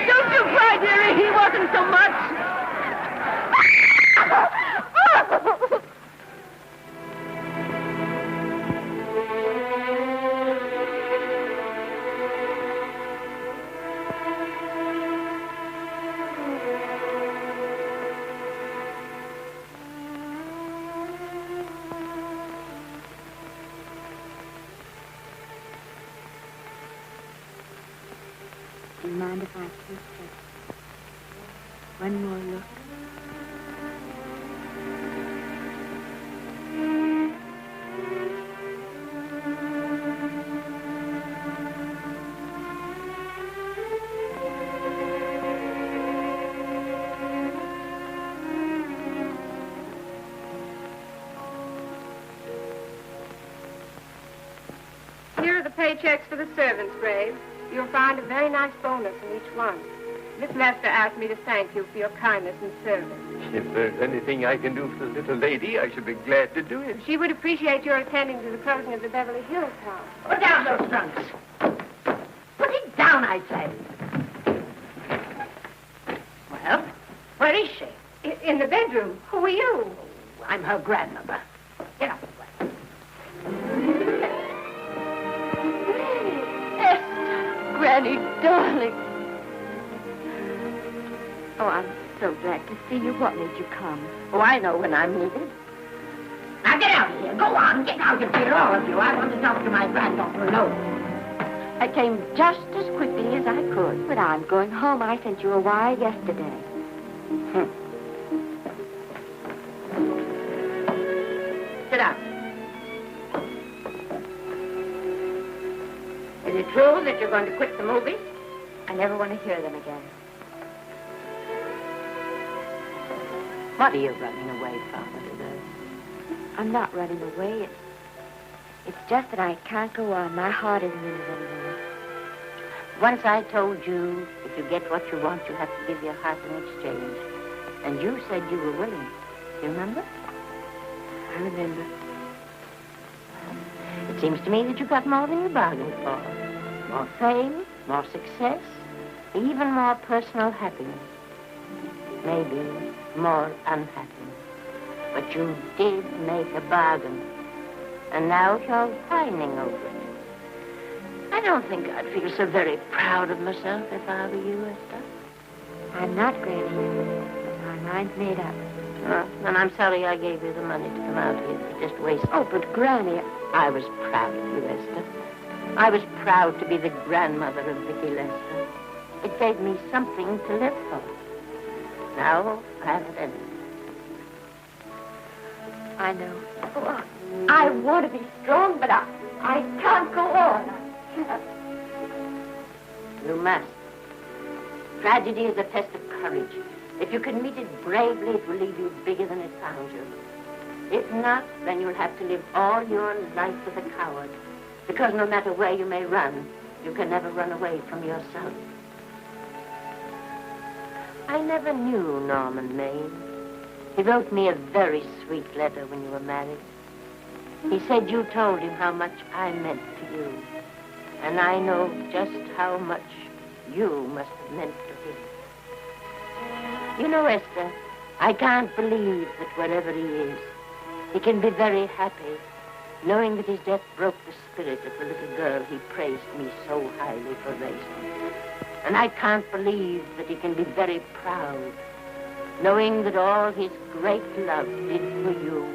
Don't you cry, dearie. He wasn't so much. Do you mind if I take just one more look? Here are the paychecks for the servants, Brave. You'll find a very nice bonus in each one. Miss Lester asked me to thank you for your kindness and service. If there's anything I can do for the little lady, I should be glad to do it. She would appreciate your attending to the closing of the Beverly Hills house. Put down those trunks. Put it down, I say. Well, where is she? In the bedroom. Who are you? I'm her grandmother. Get up. Granny, darling. Oh, I'm so glad to see you. What made you come? Oh, I know when I'm needed. Now get out of here. Go on. Get out of here, all of you. I want to talk to my granddaughter alone. I came just as quickly as I could. But I'm going home. I sent you a wire yesterday. Sit down. Is it true that you're going to quit the movies? I never want to hear them again. What are you running away from, today? I'm not running away. It's just that I can't go on. My heart isn't in it anymore. Once I told you, if you get what you want, you have to give your heart in exchange. And you said you were willing. Do you remember? I remember. It seems to me that you got more than you bargained for. More fame, more success, even more personal happiness. Maybe more unhappiness. But you did make a bargain. And now you're whining over it. I don't think I'd feel so very proud of myself if I were you, Esther. I'm not, Granny. My mind's made up. And I'm sorry I gave you the money to come out here. You just wasted. Oh, but Granny, I was proud of you, Esther. I was proud to be the grandmother of Vicky Lester. It gave me something to live for. Now I've ended. I know. Oh, I want to be strong, but I can't go on. You must. Tragedy is a test of courage. If you can meet it bravely, it will leave you bigger than it found you. If not, then you'll have to live all your life as a coward. Because no matter where you may run, you can never run away from yourself. I never knew Norman Maine. He wrote me a very sweet letter when you were married. He said you told him how much I meant to you. And I know just how much you must have meant to him. You know, Esther, I can't believe that wherever he is, he can be very happy, knowing that his death broke the spirit of the little girl he praised me so highly for raising. And I can't believe that he can be very proud, knowing that all his great love did for you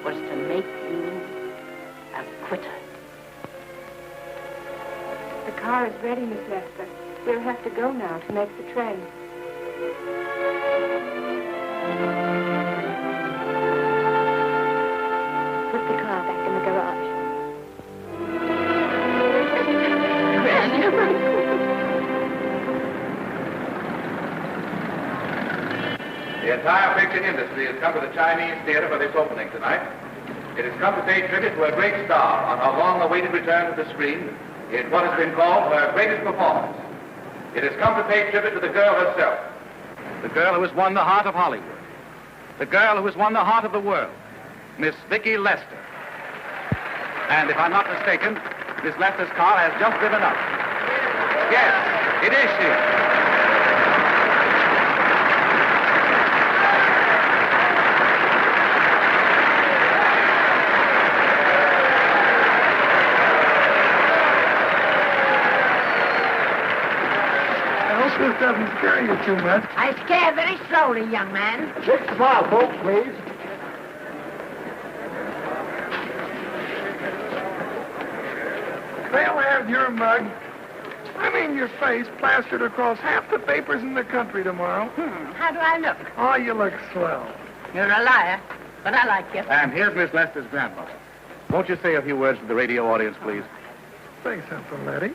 was to make you a quitter. The car is ready, Miss Lester. We'll have to go now to make the train. Put the car back in the garage. The entire picture industry has come to the Chinese Theater for this opening tonight. It has come to pay tribute to a great star on her long-awaited return to the screen in what has been called her greatest performance. It has come to pay tribute to the girl herself. The girl who has won the heart of Hollywood. The girl who has won the heart of the world. Miss Vicki Lester. And if I'm not mistaken, Miss Lester's car has just driven up. Yes, it is she. This doesn't scare you too much. I scare very slowly, young man. 6 mile, folks, please. They'll have your mug, your face, plastered across half the papers in the country tomorrow. How do I look? Oh, you look swell. You're a liar, but I like you. And here's Miss Lester's grandmother. Won't you say a few words to the radio audience, please? Say something, Letty.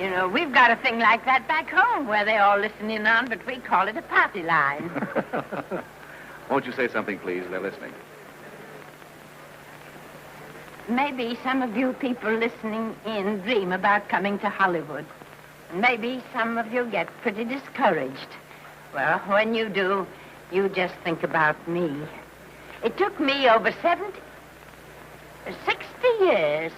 You know, we've got a thing like that back home where they all listen in on, but we call it a party line. Won't you say something, please? They're listening. Maybe some of you people listening in dream about coming to Hollywood. Maybe some of you get pretty discouraged. Well, when you do, you just think about me. It took me over 60 years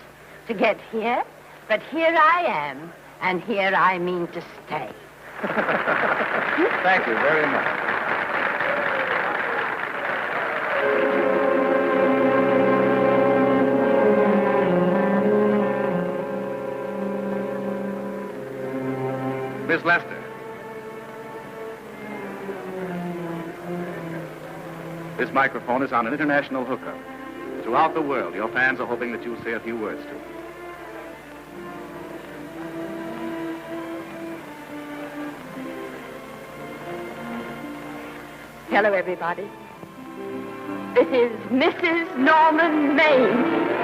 to get here, but here I am. And here I mean to stay. Thank you very much. Miss Lester. This microphone is on an international hookup. Throughout the world, your fans are hoping that you'll say a few words to them. Hello, everybody. This is Mrs. Norman Maine.